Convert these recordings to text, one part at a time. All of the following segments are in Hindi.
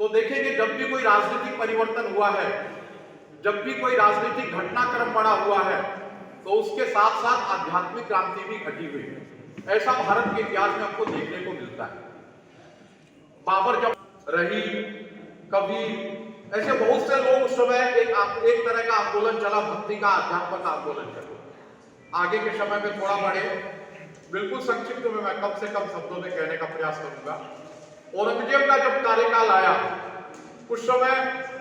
तो देखेंगे जब भी कोई राजनीतिक परिवर्तन हुआ है, जब भी कोई राजनीतिक घटनाक्रम बड़ा हुआ है, तो उसके साथ साथ आध्यात्मिक क्रांति भी घटी हुई है। ऐसा भारत के इतिहास में हमको देखने को मिलता है। बाबर जब रही, कबीर, ऐसे बहुत से लोग उस समय एक तरह का आंदोलन चला, भक्ति का, अध्यात्म का आंदोलन चला। आगे के समय में थोड़ा बढ़े, बिल्कुल संक्षिप्त में मैं कम से कम शब्दों में कहने का प्रयास करूंगा। औरंगजेब का जब कार्यकाल आया, उस समय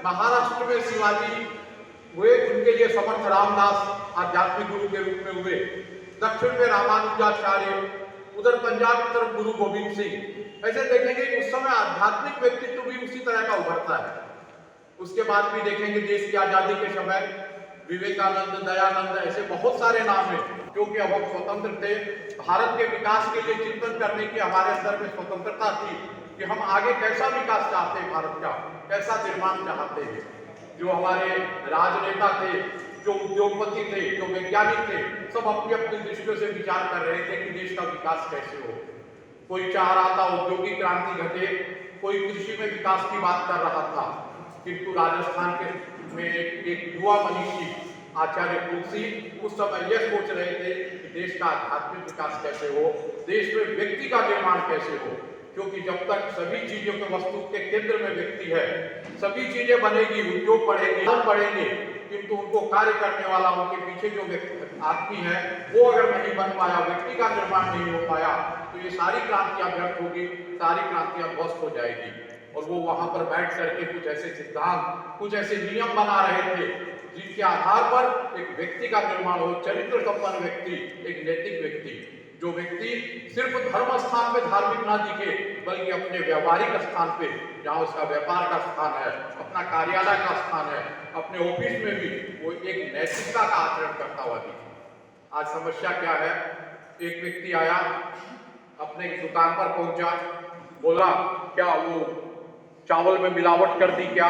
महाराष्ट्र में शिवाजी हुए, उनके लिए समर्थ रामदास आध्यात्मिक गुरु के रूप में हुए। दक्षिण में रामानुजाचार्य, उधर पंजाब की तरफ गुरु गोविंद सिंह। ऐसे देखेंगे कि उस समय आध्यात्मिक व्यक्तित्व भी उसी तरह का उभरता है। उसके बाद भी देखेंगे देश की आजादी के समय विवेकानंद, दयानंद, ऐसे बहुत सारे नाम हैं, क्योंकि अब हम स्वतंत्र थे। भारत के विकास के लिए चिंतन करने की हमारे अंदर में स्वतंत्रता थी कि हम आगे कैसा विकास चाहते हैं, भारत का कैसा निर्माण चाहते हैं। जो हमारे राजनेता थे, जो उद्योगपति थे, जो वैज्ञानिक थे, सब अपनी अपनी दृष्टियों से विचार कर रहे थे कि देश का विकास कैसे हो। कोई चाह रहा था औद्योगिक क्रांति घटे, कोई कृषि में विकास की बात कर रहा था, किंतु राजस्थान के में एक युवा मनीषी आचार्य तुलसी उस समय यह सोच रहे थे कि देश का आध्यात्मिक विकास कैसे हो, देश में व्यक्ति का निर्माण कैसे हो। क्योंकि जब तक सभी चीजों के वस्तु के केंद्र में व्यक्ति है, सभी चीजें बनेगी, उद्योग बढ़ेंगे, हम बढ़ेंगे, किंतु उनको कार्य करने वाला, उनके पीछे जो आदमी है, वो अगर नहीं बन पाया, व्यक्ति का निर्माण नहीं हो पाया, तो ये सारी क्रांतियां व्यर्थ होगी, सारी क्रांतियां ध्वस्त हो जाएगी। और वो वहां पर बैठ करके कुछ ऐसे सिद्धांत, कुछ ऐसे नियम बना रहे थे जिनके आधार पर एक व्यक्ति का निर्माण हो, चरित्र संपन्न व्यक्ति, एक नैतिक व्यक्ति, जो व्यक्ति सिर्फ धर्म स्थान पे धार्मिक ना दिखे, बल्कि अपने व्यावहारिक स्थान पे, जहाँ उसका व्यापार का स्थान है, अपना कार्यालय का स्थान है, अपने ऑफिस में भी वो एक नैतिकता का आचरण करता हुआ दिखे। आज समस्या क्या है? एक व्यक्ति आया, अपने दुकान पर पहुंचा, बोला क्या वो चावल में मिलावट कर दी क्या,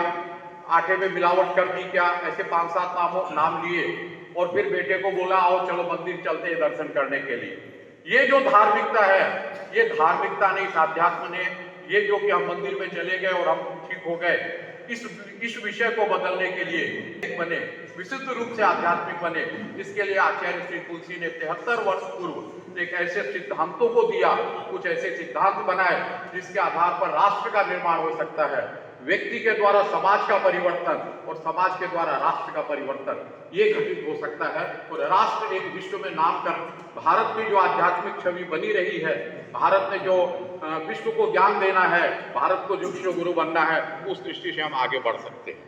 आटे में मिलावट कर दी क्या, ऐसे 5-7 नाम लिए, और फिर बेटे को बोला आओ चलो मंदिर चलते हैं दर्शन करने के लिए। ये जो धार्मिकता है, ये धार्मिकता नहीं, अध्यात्म ने ये जो कि हम मंदिर में चले गए और हम ठीक हो गए, इस विषय को बदलने के लिए बने, विशुद्ध रूप से आध्यात्मिक बने। इसके लिए आचार्य श्री तुलसी ने 73 वर्ष पूर्व एक ऐसे सिद्धांतों को दिया, कुछ ऐसे सिद्धांत बनाए जिसके आधार पर राष्ट्र का निर्माण हो सकता है। व्यक्ति के द्वारा समाज का परिवर्तन और समाज के द्वारा राष्ट्र का परिवर्तन ये घटित हो सकता है। और राष्ट्र एक विश्व में नाम कर, भारत की जो आध्यात्मिक छवि बनी रही है, भारत ने जो विश्व को ज्ञान देना है, भारत को जो विश्व गुरु बनना है, उस दृष्टि से हम आगे बढ़ सकते हैं।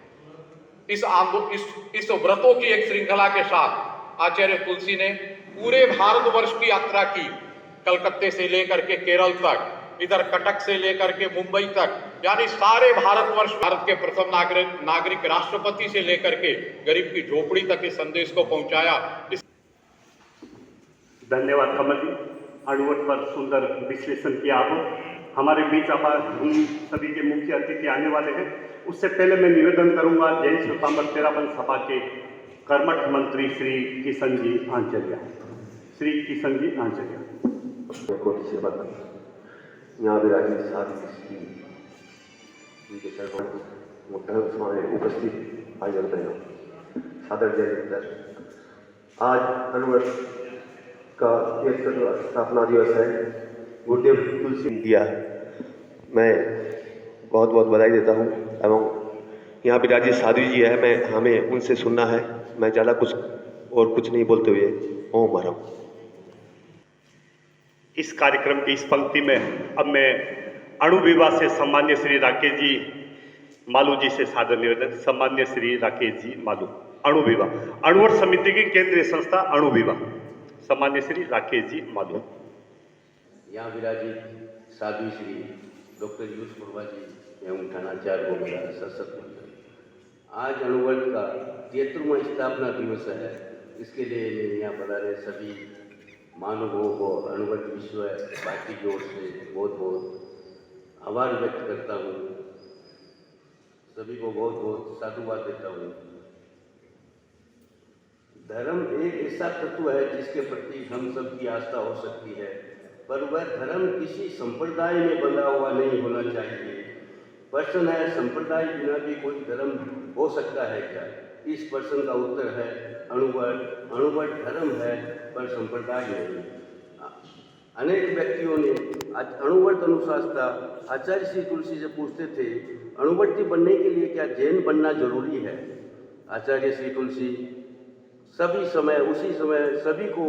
इस व्रतों की एक श्रृंखला के साथ आचार्य तुलसी ने पूरे भारतवर्ष की यात्रा की, कलकत्ते से लेकर के केरल तक, इधर कटक से लेकर के मुंबई तक, यानी सारे भारतवर्ष, भारत के प्रथम नागरिक राष्ट्रपति से लेकर के गरीब की झोपड़ी तक इस संदेश को पहुंचाया। धन्यवाद कमल जी, अणुवट पर सुंदर विश्लेषण किया आपने। हमारे बीच अब हम सभी के मुख्य अतिथि आने वाले हैं। उससे पहले मैं निवेदन करूंगा जैन श्वेतांबर तेरापन सभा के कर्मठ मंत्री श्री किशन जी आंचर्य, श्री किशन जी आंचर्य। यहाँ विराजित साधु के चरणों मोठ्या उत्साहाने उपस्थित आई जनता सादर जय। आज अणुवट का 71वां स्थापना दिवस है। गुरुदेव तुलसी दिया, मैं बहुत बहुत बधाई देता हूँ। एवं यहाँ विराजित साधु जी है, हमें उनसे सुनना है। मैं ज़्यादा कुछ नहीं बोलते हुए ओम हरम। इस कार्यक्रम की इस पंक्ति में अब मैं अणु विवाह से सम्मान्य श्री राकेश जी मालू जी से सादर निवेदन। सम्मान्य श्री राकेश जी मालू, अणु विवाह, अणुवट समिति की केंद्रीय संस्था अणु विवाह, सम्मान्य श्री राकेश जी मालू। यहाँ विराजित साधु श्री डॉक्टर यूस मुर्मा जी एवं ठाणाचार्य वगैरह सशक्त मंडल, आज अणुवट का 73वां स्थापना दिवस है। इसके लिए यहाँ पधारे सभी महानुभावों को अणुवट विश्व पार्टी की ओर से बहुत बहुत आभार व्यक्त करता हूँ। सभी को बहुत बहुत साधुवाद देता हूँ। धर्म एक ऐसा तत्व है जिसके प्रति हम सब की आस्था हो सकती है, पर वह धर्म किसी संप्रदाय में बंधा हुआ नहीं होना चाहिए। प्रश्न है संप्रदाय बिना भी कोई धर्म हो सकता है क्या? इस प्रश्न का उत्तर है अणुवट। अणुवट धर्म है पर संप्रदाय नहीं। अनेक व्यक्तियों ने अणुवट अनुशास्त्र आचार्य श्री तुलसी से पूछते थे, अणुवर्ती बनने के लिए क्या जैन बनना जरूरी है? आचार्य श्री तुलसी उसी समय सभी को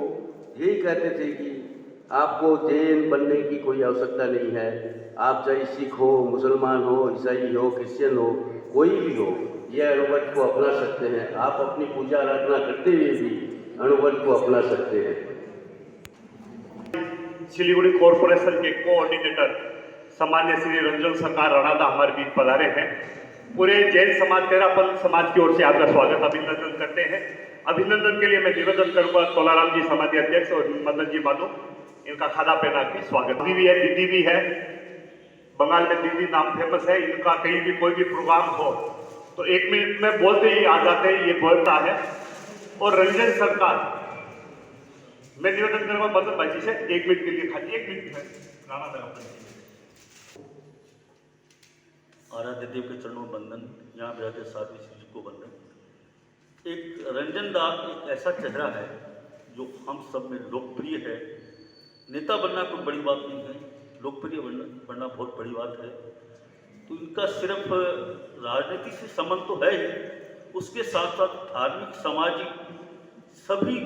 यही कहते थे कि आपको जैन बनने की कोई आवश्यकता नहीं है। आप चाहे सिख हो, मुसलमान हो, ईसाई हो, क्रिश्चियन हो, कोई भी हो, यह अणुवट को अपना सकते हैं। आप अपनी पूजा आराधना करते हुए भी अणुवट को अपना सकते हैं। सिलीगुड़ी कॉरपोरेशन के कोऑर्डिनेटर सामान्य श्री रंजन सरकार राणादा हमारे बीच पधारे हैं। पूरे जैन समाज, तेरापन समाज की ओर से आपका स्वागत अभिनंदन करते हैं। अभिनंदन के लिए मैं निवेदन करूंगा तोलाराम जी समाधि अध्यक्ष और मदन जी माधो, इनका खादा पहना के स्वागत। दीदी है, दीदी भी है, बंगाल में दीदी नाम फेमस है इनका। कहीं भी कोई भी प्रोग्राम हो तो 1 मिनट में बोलते ही आ जाते हैं, ये बोलता है। और रंजन सरकार, मैं निवेदन करूंगा मदन भाई जी से 1 मिनट के लिए, खाली 1 मिनट है राणा दर। आराध्य देव के चरणों में वंदन, यहाँ विराजे साध्वी श्री को वंदन। एक रंजन दा एक ऐसा चेहरा है जो हम सब में लोकप्रिय है। नेता बनना कोई बड़ी बात नहीं है, लोकप्रिय बनना बहुत बड़ी बात है। तो इनका सिर्फ राजनीति से संबंध तो है ही, उसके साथ साथ धार्मिक, सामाजिक सभी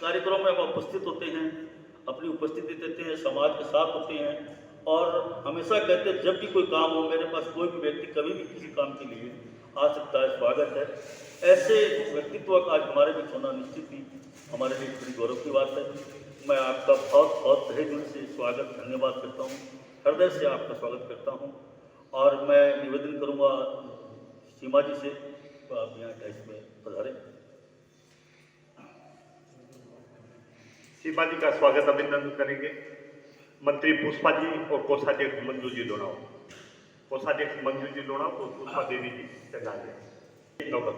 कार्यक्रमों में आप उपस्थित होते हैं, अपनी उपस्थिति देते हैं, समाज के साथ होते हैं और हमेशा कहते हैं जब भी कोई काम हो, मेरे पास कोई भी व्यक्ति कभी भी किसी काम के लिए आ सकता है, स्वागत है। ऐसे व्यक्तित्व का आज हमारे बीच होना निश्चित ही हमारे लिए बड़ी गौरव की बात है। मैं आपका बहुत बहुत तहे दिल से स्वागत, धन्यवाद करता हूँ, हृदय से आपका स्वागत करता हूँ। और मैं निवेदन करूँगा सीमा जी से, तो आप यहाँ डाइस में पधारें। सीमा जी का स्वागत अभिनंदन करेंगे मंत्री पुष्पा जी और कोषाध्यक्ष मंजू जी लोनाव। कोषाध्यक्ष मंजू जी लोनाव और पुष्पा देवी जी चंदाले। नौबत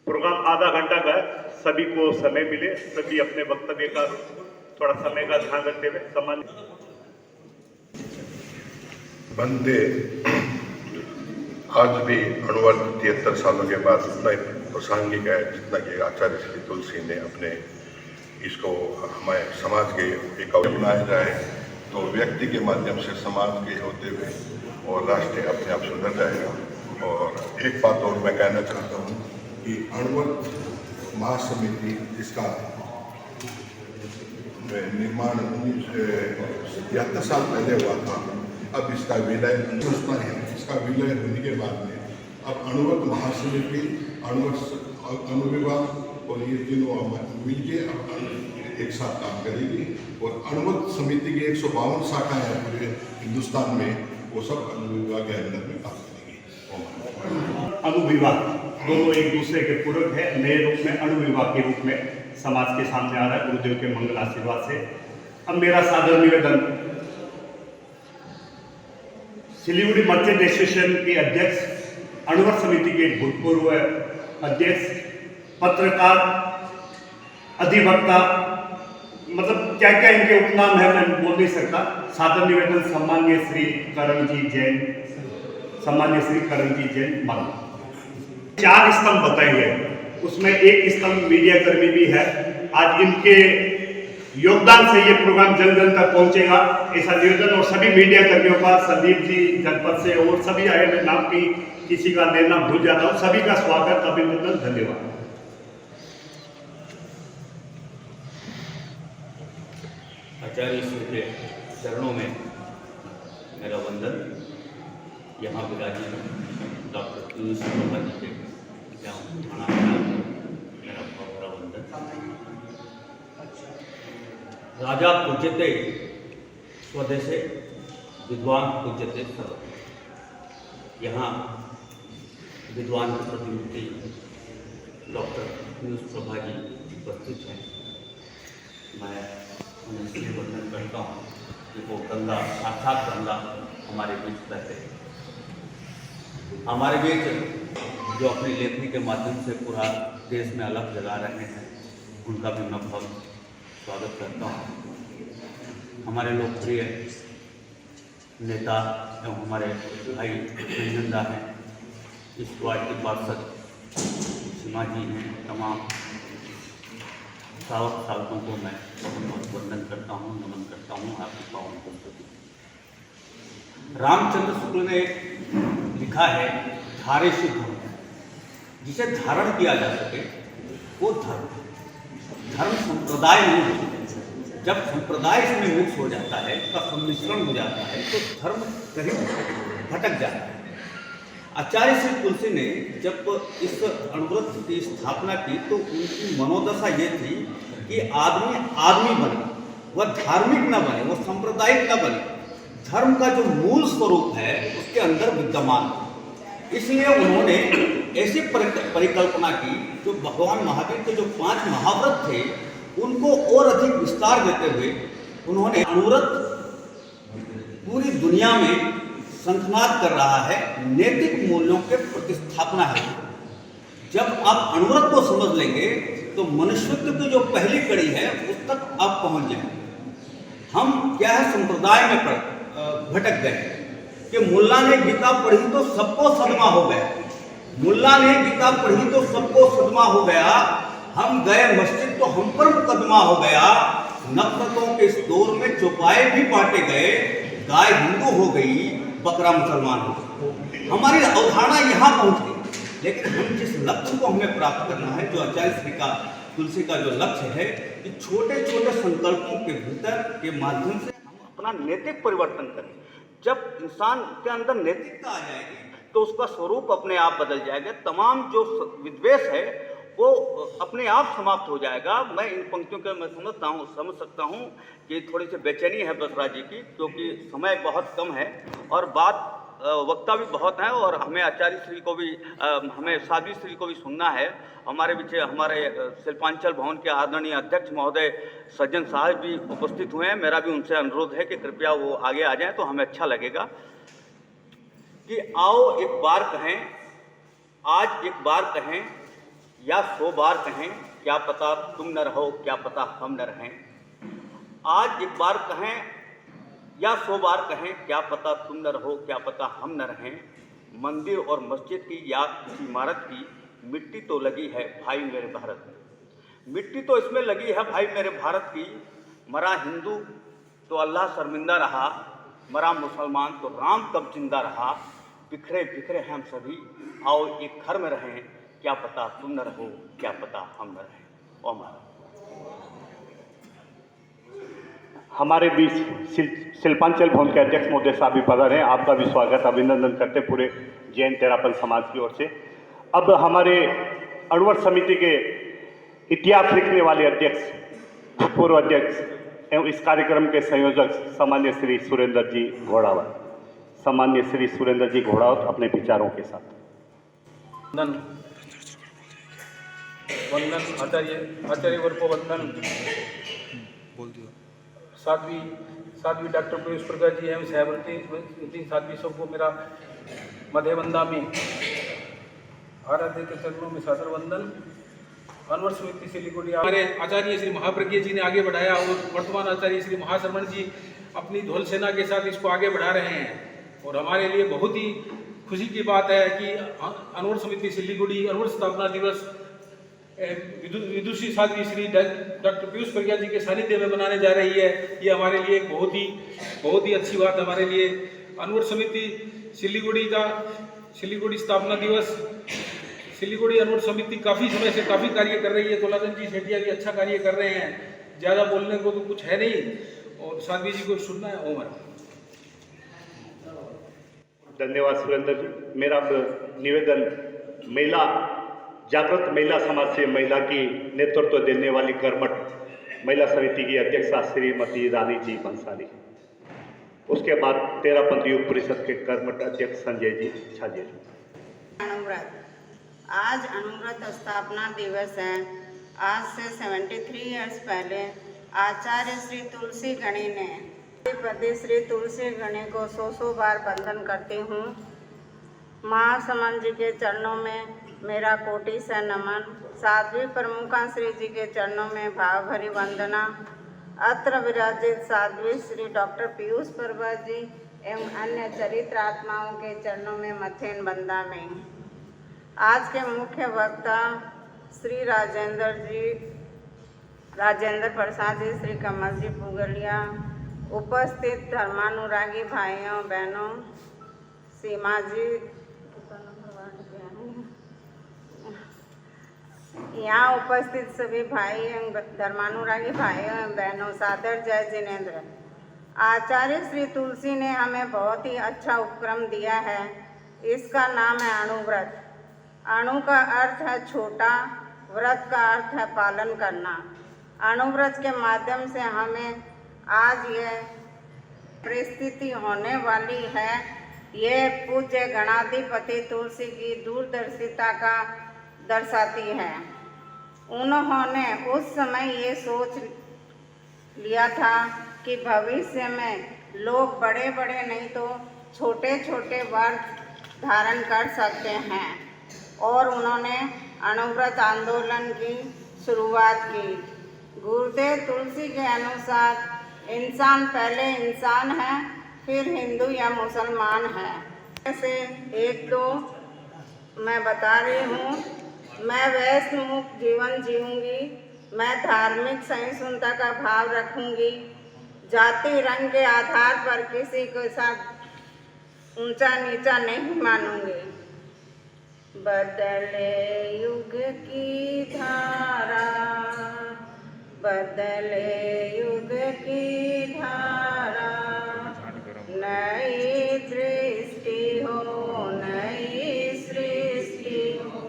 प्रोग्राम आधा घंटा का, सभी को समय मिले, सभी अपने वक्तव्य का थोड़ा समय का ध्यान रखते हुए सामान्य बंदे आज भी अणुवट 73 सालों के बाद उतना ही प्रासंगिक है जितना कि आचार्य श्री तुलसी ने अपने इसको हमारे समाज के एक बनाया जाए तो व्यक्ति के माध्यम से समाज के होते हुए और राष्ट्र अपने आप सुधर जाएगा। और एक बात और मैं कहना चाहता हूँ कि अणुवट महासमिति इसका निर्माण 73 साल पहले हुआ था। अब इसका विलय संस्था है, इसका विलय होने के बाद में अब अणुवट महासमिति, अणुविभाग और ये तीनों मिलके अब एक साथ काम करेगी। और अणुवट समिति की 152 शाखाएं हैं पूरे हिंदुस्तान में, वो सब अणुविभाग के अंदर में काम करेगी। अणुविभाग दोनों एक दूसरे के पूरक है, नए रूप में अणुविभाग के रूप में समाज के सामने आ रहा है गुरुदेव के मंगल आशीर्वाद से। अब मेरा सादर निवेदन सिलीगुड़ी मर्चेंट एसोसिएशन के अध्यक्ष, अणुवट समिति के भूतपूर्व अध्यक्ष, पत्रकार, अधिवक्ता, मतलब क्या क्या इनके उपनाम है मैं बोल नहीं सकता। सादर निवेदन सम्मान्य श्री करणजीत जैन, सम्मान्य श्री करणजीत जैन मालूम। 4 स्तंभ बताए गए, उसमें एक स्तंभ मीडिया कर्मी भी है। आज इनके योगदान से ये प्रोग्राम जन जन तक पहुंचेगा, ऐसा निवेदन। और सभी मीडिया कर्मियों का, संदीप जी जनपद से और सभी आए, मैं नाम की किसी का लेना भूल जाता हूं, सभी का स्वागत, अभिनंदन, धन्यवाद। आचार्य श्री के चरणों में मेरा वंदन। यहाँ विराजे डॉक्टर पीयूष शर्मा जी के थाना मेरा बहुत बड़ा वंदन। राजा पूज्यते स्वदेशे, विद्वान पूज्यते सर्वत्र। यहाँ विद्वान की प्रतिनिधि डॉक्टर पीयूष शर्मा जी उपस्थित हैं। मैं उन्हें इसलिए वंदन करता हूँ कि वो गंगा, साक्षात गंगा हमारे बीच रहते हैं। हमारे बीच जो अपनी लेखनी के माध्यम से पूरा देश में अलग जगा रहे हैं, उनका भी मैं बहुत स्वागत करता हूँ। हमारे लोकप्रिय नेता एवं हमारे भाई रंजनदा हैं, इस वार्ड के पार्षद सीमा जी हैं, तमाम सावकों को मैं बहुत वंदन करता हूँ, नमन करता हूँ आपके पावन पुत्र को। रामचंद्र शुक्ल ने लिखा है धारे से धर्म, जिसे धारण किया जा सके वो धर्म। धर्म संप्रदाय नहीं है। जब संप्रदाय इसमें मिक्स हो जाता है, उसका सम्मिश्रण हो जाता है, तो धर्म कहीं भटक जाता है। आचार्य श्री तुलसी ने जब इस अणुव्रत की स्थापना की तो उनकी मनोदशा ये थी कि आदमी आदमी बने, वह धार्मिक न बने, वह सांप्रदायिक न बने, धर्म का जो मूल स्वरूप है उसके अंदर विद्यमान। इसलिए उन्होंने ऐसी परिकल्पना की, जो भगवान महावीर के जो 5 महाव्रत थे उनको और अधिक विस्तार देते हुए उन्होंने अणुव्रत पूरी दुनिया में शंखनाद कर रहा है, नैतिक मूल्यों के प्रतिस्थापना है। जब आप अणुव्रत को समझ लेंगे तो मनुष्यत्व की जो पहली कड़ी है उस तक आप पहुंच जाएंगे। हम क्या है संप्रदाय में भटक गए कि मुल्ला ने गीता पढ़ी तो सबको सदमा हो गया, मुल्ला ने गीता पढ़ी तो सबको सदमा हो गया, हम गए मस्जिद तो हम पर मुकदमा हो गया, नफरतों के इस दौर में चौपाए भी बांटे गए, गाय हिंदू हो गई बकरा मुसलमान हो गया। हमारी अवधारणा यहाँ पहुँच गई। लेकिन हम जिस लक्ष्य को हमें प्राप्त करना है, जो आचार्य श्री का तुलसी का जो लक्ष्य है कि छोटे छोटे संकल्पों के भीतर के माध्यम से हम अपना नैतिक परिवर्तन करें। जब इंसान के अंदर नैतिकता आ जाएगी तो उसका स्वरूप अपने आप बदल जाएगा, तमाम जो विद्वेष है वो अपने आप समाप्त हो जाएगा। मैं इन पंक्तियों के मैं समझ सकता हूँ कि थोड़ी सी बेचैनी है बसरा जी की, क्योंकि समय बहुत कम है और बात वक्ता भी बहुत हैं और हमें आचार्य श्री को भी हमें साध्वी श्री को भी सुनना है। हमारे पीछे हमारे शिल्पांचल भवन के आदरणीय अध्यक्ष महोदय सज्जन साहब भी उपस्थित हुए हैं। मेरा भी उनसे अनुरोध है कि कृपया वो आगे आ जाएं तो हमें अच्छा लगेगा। कि आओ एक बार कहें, आज एक बार कहें या 100 बार कहें, क्या पता तुम न रहो, क्या पता हम न रहें। आज एक बार कहें या 100 बार कहें, क्या पता तुम न रहो, क्या पता हम न रहें। मंदिर और मस्जिद की या किसी इमारत की मिट्टी तो लगी है भाई मेरे भारत में, मिट्टी तो इसमें लगी है भाई मेरे भारत की। मरा हिंदू तो अल्लाह शर्मिंदा रहा, मरा मुसलमान तो राम कब जिंदा रहा। बिखरे बिखरे हम सभी, आओ एक घर में रहें, क्या पता तुम न रहो, क्या पता हम न रहें। ओम। हमारे बीच शिल्पांचल भवन के अध्यक्ष महोदय साहब भी पधारे हैं। आपका भी स्वागत अभिनंदन करते पूरे जैन तेरापन समाज की ओर से। अब हमारे अणुव्रत समिति के इतिहास लिखने वाले अध्यक्ष, पूर्व अध्यक्ष एवं इस कार्यक्रम के संयोजक सामान्य श्री सुरेंद्र जी घोड़ावत, सामान्य श्री सुरेंद्र जी घोड़ावत अपने विचारों के साथ। वंदन आचार्यवर को वंदन। साध्वी डॉक्टर पीयूष प्रकाश जी एवं सहवर्ती साध्वी सबको मेरा मध्य वंदा में आराध्य के चरणों में सादर वंदन। अणुव्रत समिति सिलीगुड़ी हमारे आचार्य श्री महाप्रज्ञ जी ने आगे बढ़ाया और वर्तमान आचार्य श्री महाश्रमण जी अपनी ढोल सेना के साथ इसको आगे बढ़ा रहे हैं। और हमारे लिए बहुत ही खुशी की बात है कि अणुव्रत समिति सिलीगुड़ी अणुव्रत स्थापना दिवस विदुषी साध्वी श्री डॉक्टर पीयूष प्रज्ञा जी के सानिध्य में मनाने जा रही है। ये हमारे लिए एक बहुत ही अच्छी बात है हमारे लिए। अणुव्रत समिति सिलीगुड़ी स्थापना दिवस, सिलीगुड़ी अणुव्रत समिति काफ़ी समय से काफ़ी कार्य कर रही है। तोलाचंद जी सेठिया भी अच्छा कार्य कर रहे हैं, ज़्यादा बोलने को तो कुछ है नहीं और साध्वी जी को सुनना है। ओमर। धन्यवाद सुरेंद्र जी। मेरा निवेदन महिला जागृत महिला समाज से महिला की नेतृत्व देने वाली कर्मठ महिला समिति की अध्यक्षा श्रीमती रानी जी बंसाली, उसके बाद तेरापंथी युग परिषद के कर्मठ अध्यक्ष संजय जी छाजे। अणुव्रत, आज अणुव्रत स्थापना दिवस है। आज से 73 ईयर्स पहले आचार्य श्री तुलसी गणी ने पति श्री तुलसी गणी को 100 बार वंदन करती हूँ। महासमन जी के चरणों में मेरा कोटि से नमन। साध्वी प्रमुखा श्री जी के चरणों में भाव भरी वंदना। अत्र विराजित साध्वी श्री डॉक्टर पीयूष प्रभा जी एवं अन्य चरित्र आत्माओं के चरणों में मथेन बंदा में। आज के मुख्य वक्ता श्री राजेंद्र प्रसाद जी, श्री कमल जी पुगलिया, उपस्थित धर्मानुरागी भाइयों बहनों, सीमा जी, यहाँ उपस्थित सभी भाई एवं धर्मानुरागी भाइयों एवं बहनों, सादर जय जिनेन्द्र। आचार्य श्री तुलसी ने हमें बहुत ही अच्छा उपक्रम दिया है। इसका नाम है अणुव्रत। अणु का अर्थ है छोटा, व्रत का अर्थ है पालन करना। अणुव्रत के माध्यम से हमें आज यह परिस्थिति होने वाली है, ये पूज्य गणाधिपति तुलसी की दूरदर्शिता का दर्शाती है। उन्होंने उस समय ये सोच लिया था कि भविष्य में लोग बड़े बड़े नहीं तो छोटे छोटे व्रत धारण कर सकते हैं और उन्होंने अणुव्रत आंदोलन की शुरुआत की। गुरुदेव तुलसी के अनुसार इंसान पहले इंसान है, फिर हिंदू या मुसलमान है। ऐसे एक दो मैं बता रही हूँ। मैं वैश्य मुक्त जीवन जीऊँगी, मैं धार्मिक सहिष्णुता का भाव रखूँगी, जाति रंग के आधार पर किसी के साथ ऊंचा नीचा नहीं मानूंगी। बदले युग की धारा, बदले युग की धारा, नई दृष्टि हो, नई सृष्टि हो,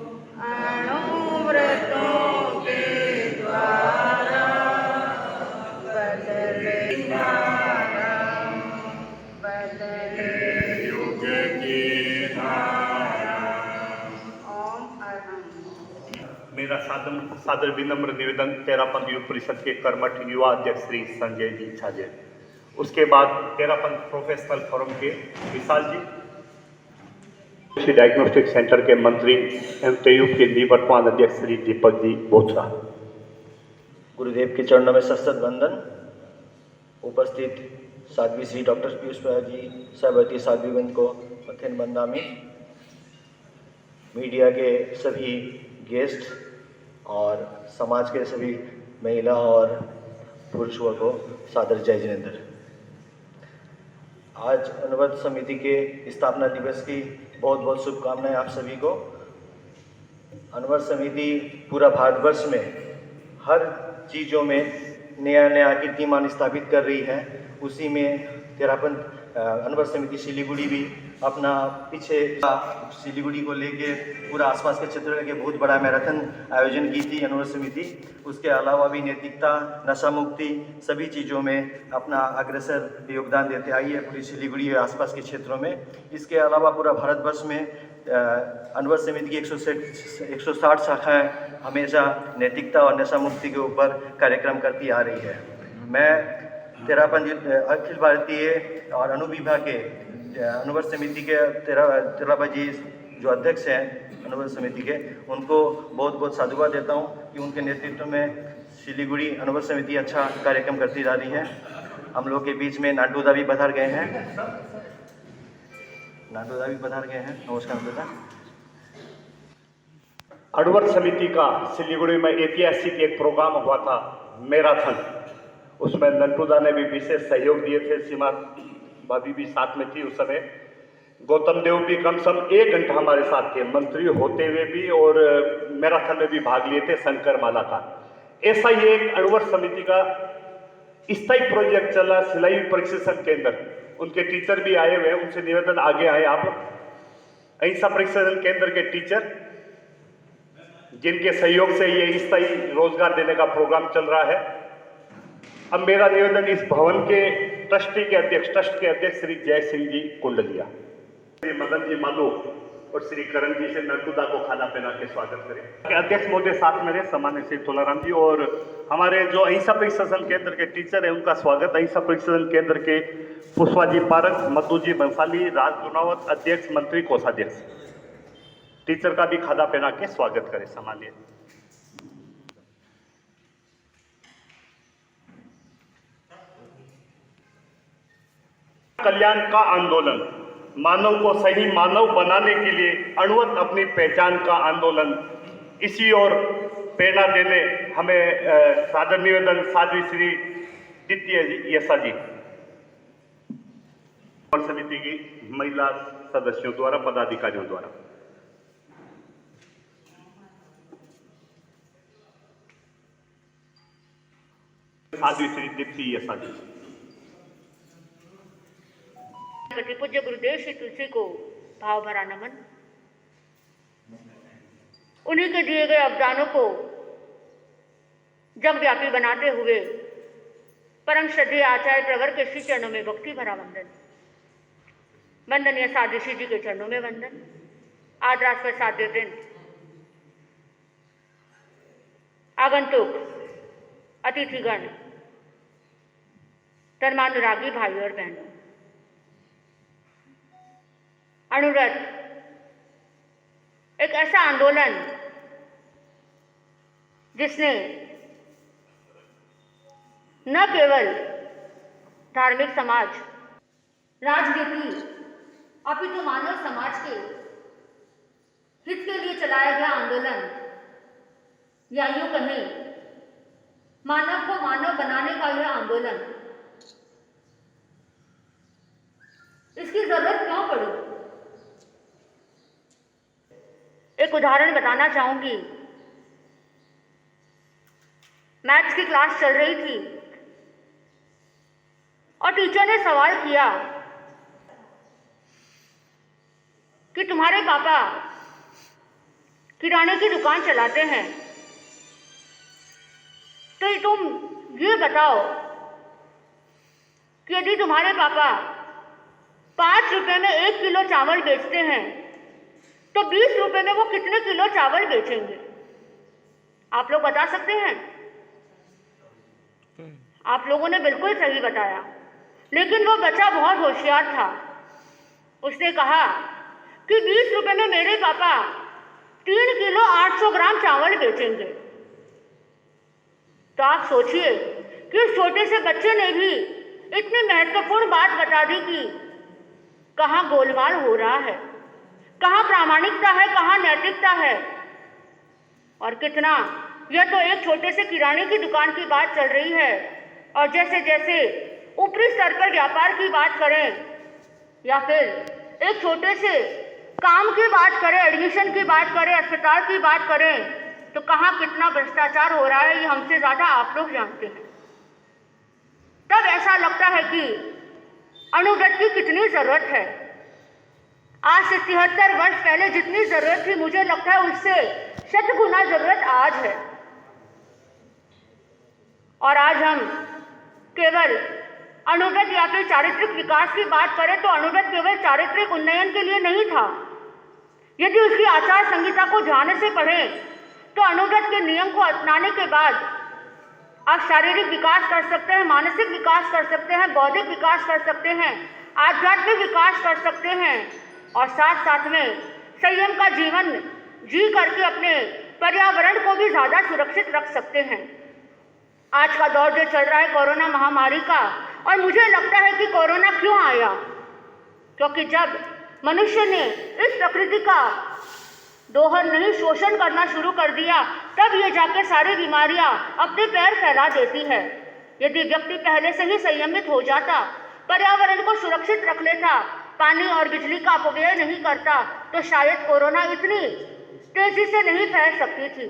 अणुव्रतों के द्वारा, बदले धारा, बदले युग की धारा। ओम अहम। मेरा सादर विनम्र निवेदन तेरापंथ युवा परिषद के कर्मठ युवा अध्यक्ष श्री संजय जी छाजे, उसके बाद तेरापंथ प्रोफेशनल फोरम के विशाल जी, डायग्नोस्टिक सेंटर के मंत्री एवं तेयूब के निवर्तमान अध्यक्ष श्री दीपक जी बोथरा। गुरुदेव के चरणों में सशस्त्र वंदन। उपस्थित साध्वी श्री डॉक्टर पीयूष प्रसाद जी, सहवर्ती साध्वीगंज को मथेन बंदा में, मीडिया के सभी गेस्ट और समाज के सभी महिला और पुरुषों को सादर जय जिनेन्द्र। आज अणुव्रत समिति के स्थापना दिवस की बहुत बहुत शुभकामनाएं आप सभी को। अणुव्रत समिति पूरा भारतवर्ष में हर चीज़ों में नया नया कीर्तिमान स्थापित कर रही है। उसी में तेरापंथ अणुव्रत समिति सिलीगुड़ी भी अपना पीछे सिलीगुड़ी को लेके पूरा आसपास के क्षेत्र में लेके बहुत बड़ा मैराथन आयोजन की थी अणुव्रत समिति। उसके अलावा भी नैतिकता, नशा मुक्ति सभी चीज़ों में अपना अग्रसर योगदान देते आई है पूरी सिलीगुड़ी और आसपास के क्षेत्रों में। इसके अलावा पूरा भारतवर्ष में अणुव्रत समिति की 160 शाखाएँ हमेशा नैतिकता और नशा मुक्ति के ऊपर कार्यक्रम करती आ रही है। मैं तेरापंथ अखिल भारतीय और अनुविभाग के अणुव्रत समिति के तेरापंथ जी जो अध्यक्ष हैं अणुव्रत समिति के, उनको बहुत बहुत साधुवाद देता हूँ कि उनके नेतृत्व में सिलीगुड़ी अणुव्रत समिति अच्छा कार्यक्रम करती जा रही है। हम लोग के बीच में नाटूदा भी पधार गए हैं, नमस्कार बेटा। अणुव्रत समिति का सिलीगुड़ी में ऐतिहासिक एक प्रोग्राम हुआ था मैराथन, उसमें नंटूदा ने भी विशेष सहयोग दिए थे, सीमा भाभी भी साथ में थी उस समय, गौतम देव भी कम से कम 1 घंटा हमारे साथ थे, मंत्री होते हुए भी और मैराथन में भी भाग लिए थे शंकर माला का। ऐसा ही एक अणुव्रत समिति का स्थायी प्रोजेक्ट चला सिलाई प्रशिक्षण केंद्र, उनके टीचर भी आए हुए, उनसे निवेदन आगे आए आप। अहिंसा प्रशिक्षण केंद्र के टीचर जिनके सहयोग से ये स्थायी रोजगार देने का प्रोग्राम चल रहा है। अब मेरा निवेदन इस भवन के ट्रस्ट के अध्यक्ष श्री जय सिंह जी कुंडलिया, श्री मदन जी मालू और श्री करण जी से नंटूदा को खाना पीना के स्वागत करें। अध्यक्ष महोदय साथ में रहे, सामान्य श्री तुलाराम जी, और हमारे जो अहिंसा प्रशिक्षण केंद्र के टीचर हैं उनका स्वागत। अहिंसा प्रशिक्षण केंद्र के पुष्पा जी पारक, मधु जी बंसाली, राज गुनावत, अध्यक्ष मंत्री कोषाध्यक्ष, टीचर का भी खाना पीना के स्वागत करें सामान्य। कल्याण का आंदोलन, मानव को सही मानव बनाने के लिए अणुवत अपनी पहचान का आंदोलन, इसी ओर प्रेरणा देने हमें सादर निवेदन साध्वी श्री द्वितीय यशा जी और समिति की महिला सदस्यों द्वारा, पदाधिकारियों द्वारा। साध्वी श्री द्वितीय यशा जी। पूज्य गुरुदेव श्री तुलसी को भाव भरा नमन। उन्हीं के दिए गए अवदानों को जगव्यापी बनाते हुए परम श्रद्धेय आचार्य प्रवर के श्री चरणों में भक्ति भरा वंदन। वंदनीय साध्वी श्री जी के चरणों में वंदन। आदरास्पद साध्य वृंद, आगंतुक अतिथिगण, धर्मानुरागी भाइयों और बहनों, अणुव्रत एक ऐसा आंदोलन जिसने न केवल धार्मिक समाज, राजनीति, अपितु मानव समाज के हित के लिए चलाया गया आंदोलन, या यूं कहें मानव को मानव बनाने का यह आंदोलन, इसकी जरूरत क्यों पड़ी? एक उदाहरण बताना चाहूंगी। मैथ्स की क्लास चल रही थी और टीचर ने सवाल किया कि तुम्हारे पापा किराने की दुकान चलाते हैं, तो तुम ये बताओ कि यदि तुम्हारे पापा 5 रुपए में 1 किलो चावल बेचते हैं तो 20 रुपए में वो कितने किलो चावल बेचेंगे? आप लोग बता सकते हैं? आप लोगों ने बिल्कुल सही बताया, लेकिन वो बच्चा बहुत होशियार था। उसने कहा कि 20 रुपए में मेरे पापा 3 किलो 800 ग्राम चावल बेचेंगे। तो आप सोचिए कि उस छोटे से बच्चे ने भी इतनी महत्वपूर्ण बात बता दी कि कहाँ गोलमाल हो रहा है, कहाँ प्रामाणिकता है, कहाँ नैतिकता है, और कितना यह तो एक छोटे से किराने की दुकान की बात चल रही है, और जैसे जैसे ऊपरी स्तर पर व्यापार की बात करें या फिर एक छोटे से काम की बात करें, एडमिशन की बात करें, अस्पताल की बात करें, तो कहाँ कितना भ्रष्टाचार हो रहा है ये हमसे ज़्यादा आप लोग जानते हैं। तब ऐसा लगता है कि अणुव्रत की कितनी ज़रूरत है। आज से 73 वर्ष पहले जितनी ज़रूरत थी, मुझे लगता है उससे 100 गुना ज़रूरत आज है। और आज हम केवल अणुव्रत या फिर चारित्रिक विकास की बात करें तो अणुव्रत केवल चारित्रिक उन्नयन के लिए नहीं था। यदि उसकी आचार संहिता को ध्यान से पढ़ें तो अणुव्रत के नियम को अपनाने के बाद आप शारीरिक विकास कर सकते हैं, मानसिक विकास कर सकते हैं, बौद्धिक विकास कर सकते हैं, आध्यात्मिक विकास कर सकते हैं, और साथ साथ में संयम का जीवन जी करके अपने पर्यावरण को भी ज़्यादा सुरक्षित रख सकते हैं। आज का दौर जो चल रहा है कोरोना महामारी का, और मुझे लगता है कि कोरोना क्यों आया, क्योंकि जब मनुष्य ने इस प्रकृति का दोहन नहीं शोषण करना शुरू कर दिया, तब ये जाके सारी बीमारियां अपने पैर फैला देती है। यदि व्यक्ति पहले से ही संयमित हो जाता, पर्यावरण को सुरक्षित रख लेता, पानी और बिजली का अपव्यय नहीं करता, तो शायद कोरोना इतनी तेजी से नहीं फैल सकती थी।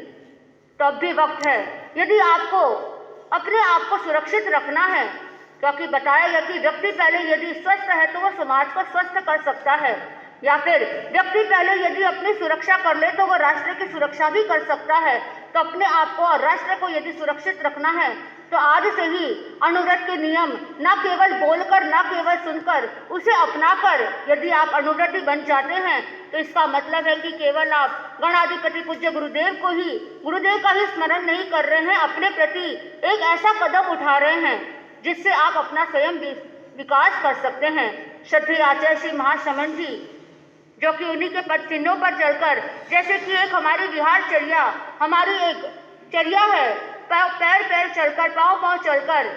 तो अब भी वक्त है, यदि आपको अपने आप को सुरक्षित रखना है, क्योंकि बताया गया कि व्यक्ति पहले यदि स्वस्थ है तो वो समाज को स्वस्थ कर सकता है, या फिर व्यक्ति पहले यदि अपनी सुरक्षा कर ले तो वो राष्ट्र की सुरक्षा भी कर सकता है। तो अपने आप को और राष्ट्र को यदि सुरक्षित रखना है तो आज से ही अणुव्रत के नियम न केवल बोलकर, न केवल सुनकर, उसे अपनाकर यदि आप अणुव्रती बन जाते हैं तो इसका मतलब है कि केवल आप गणाधिपति पूज्य गुरुदेव का ही स्मरण नहीं कर रहे हैं, अपने प्रति एक ऐसा कदम उठा रहे हैं जिससे आप अपना स्वयं विकास कर सकते हैं। श्रद्धेय आचार्य श्री महाशमन जी, जो कि उन्हीं के पद चिन्हों पर चलकर, जैसे कि एक हमारी विहारचर्या, हमारी एक चर्या है, पैर पैर चलकर, पाँव पाँव चलकर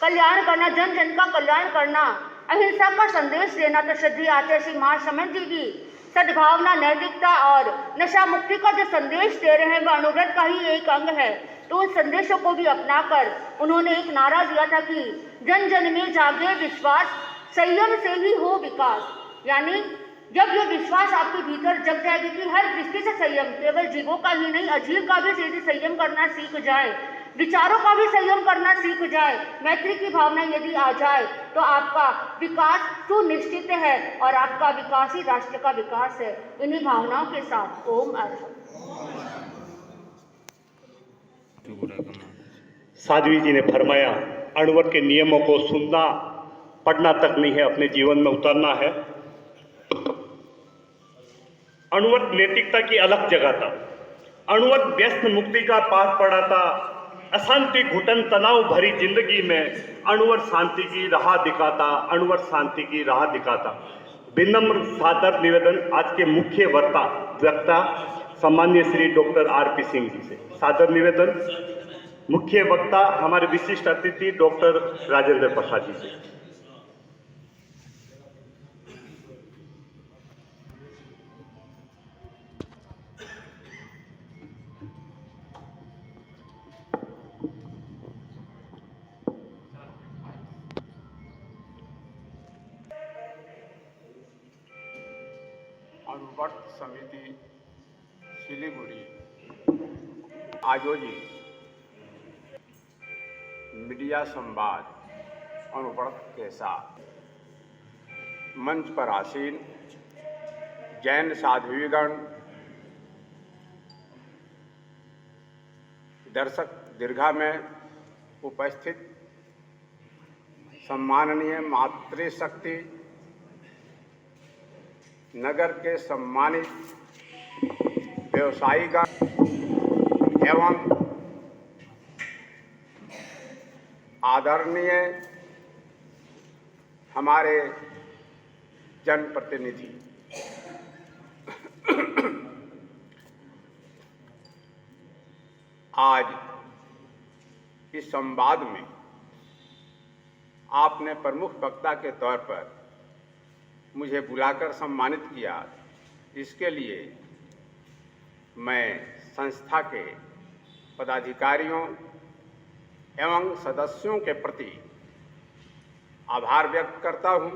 कल्याण करना, जन जन का कल्याण करना, अहिंसा का संदेश देना। तो श्रद्धेय आचार्य श्री महासमंत जी की सद्भावना, नैतिकता और नशा मुक्ति का जो संदेश दे रहे हैं वह अनुव्रत का ही एक अंग है। तो उन संदेशों को भी अपनाकर उन्होंने एक नारा दिया था कि जन जन में जागे विश्वास, संयम से ही हो विकास। यानी जब ये विश्वास आपके भीतर जग जाएगी कि हर दृष्टि से संयम, केवल जीवों का ही नहीं अजीव का भी यदि संयम करना सीख जाए, विचारों का भी संयम करना सीख जाए, मैत्री की भावना यदि आ जाए, तो आपका विकास सुनिश्चित है और आपका विकास ही राष्ट्र का विकास है। इन्हीं भावनाओं के साथ ओम अर्हम्। साध्वी जी ने फरमाया, अणुव्रत के नियमों को सुनना पढ़ना तक नहीं है, अपने जीवन में उतारना है। अणुव्रत नैतिकता की अलग जगह था। अणुव्रत व्यस्त मुक्ति का पाठ पढ़ाता। अशांति, घुटन, तनाव भरी जिंदगी में अणुव्रत शांति की राह दिखाता, अणुव्रत शांति की राह दिखाता। विनम्र सादर निवेदन आज के मुख्य वक्ता सम्मान्य श्री डॉक्टर आर.पी. सिंह जी से। सादर निवेदन मुख्य वक्ता हमारे विशिष्ट अतिथि डॉक्टर राजेंद्र प्रसाद जी से। अणुव्रत समिति सिलीगुड़ी आयोजित मीडिया संवाद अणुव्रत के साथ मंच पर आसीन जैन साध्वीगण, दर्शक दीर्घा में उपस्थित सम्माननीय मातृशक्ति, नगर के सम्मानित व्यवसायीगण एवं आदरणीय हमारे जनप्रतिनिधि, आज इस संवाद में आपने प्रमुख वक्ता के तौर पर मुझे बुलाकर सम्मानित किया। इसके लिए मैं संस्था के पदाधिकारियों एवं सदस्यों के प्रति आभार व्यक्त करता हूँ।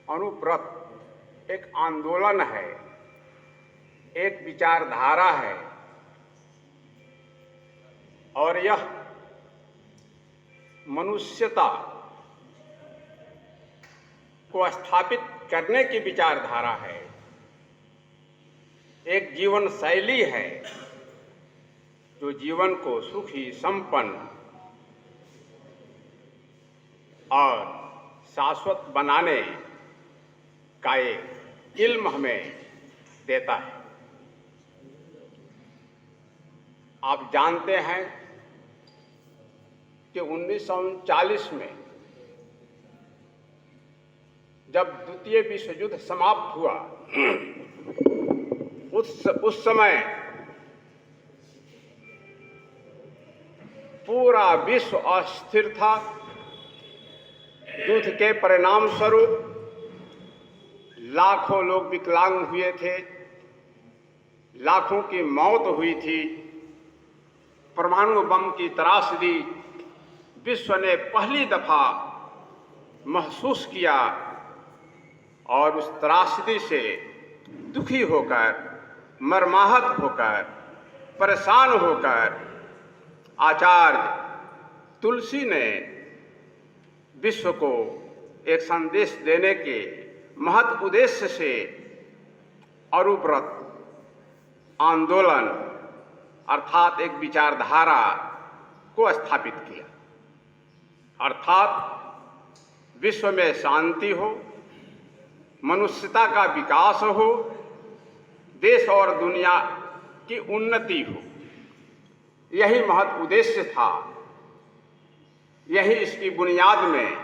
अणुव्रत एक आंदोलन है, एक विचारधारा है और यह मनुष्यता को स्थापित करने की विचारधारा है, एक जीवन शैली है जो जीवन को सुखी, संपन्न और शाश्वत बनाने का एक इल्म हमें देता है। आप जानते हैं कि 1939 में जब द्वितीय विश्व युद्ध समाप्त हुआ, उस समय पूरा विश्व अस्थिर था। युद्ध के परिणाम स्वरूप लाखों लोग विकलांग हुए थे, लाखों की मौत हुई थी। परमाणु बम की त्रासदी विश्व ने पहली दफा महसूस किया और उस त्रासदी से दुखी होकर, मर्माहत होकर, परेशान होकर आचार्य तुलसी ने विश्व को एक संदेश देने के महत् उद्देश्य से अणुव्रत आंदोलन अर्थात एक विचारधारा को स्थापित किया। अर्थात विश्व में शांति हो, मनुष्यता का विकास हो, देश और दुनिया की उन्नति हो, यही महत् उद्देश्य था। यही इसकी बुनियाद में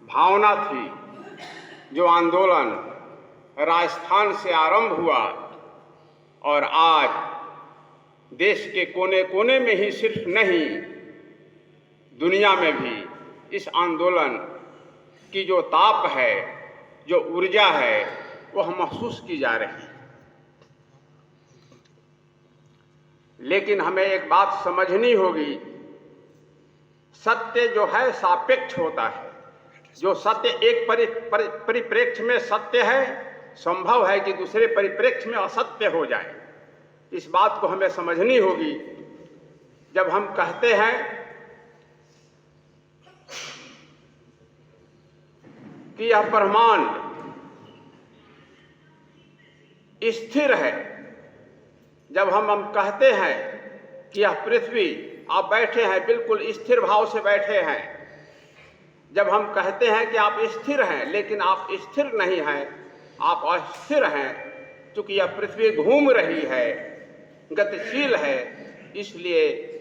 भावना थी। जो आंदोलन राजस्थान से आरंभ हुआ और आज देश के कोने कोने में ही सिर्फ नहीं, दुनिया में भी इस आंदोलन की जो ताप है, जो ऊर्जा है, वह महसूस की जा रही है। लेकिन हमें एक बात समझनी होगी, सत्य जो है सापेक्ष होता है। जो सत्य एक परिप्रेक्ष्य में सत्य है, संभव है कि दूसरे परिप्रेक्ष्य में असत्य हो जाए। इस बात को हमें समझनी होगी। जब हम कहते हैं कि यह ब्रह्मांड स्थिर है, जब हम कहते हैं कि यह पृथ्वी, आप बैठे हैं बिल्कुल स्थिर भाव से बैठे हैं, जब हम कहते हैं कि आप स्थिर हैं, लेकिन आप स्थिर नहीं हैं, आप अस्थिर हैं, क्योंकि यह पृथ्वी घूम रही है, गतिशील है, इसलिए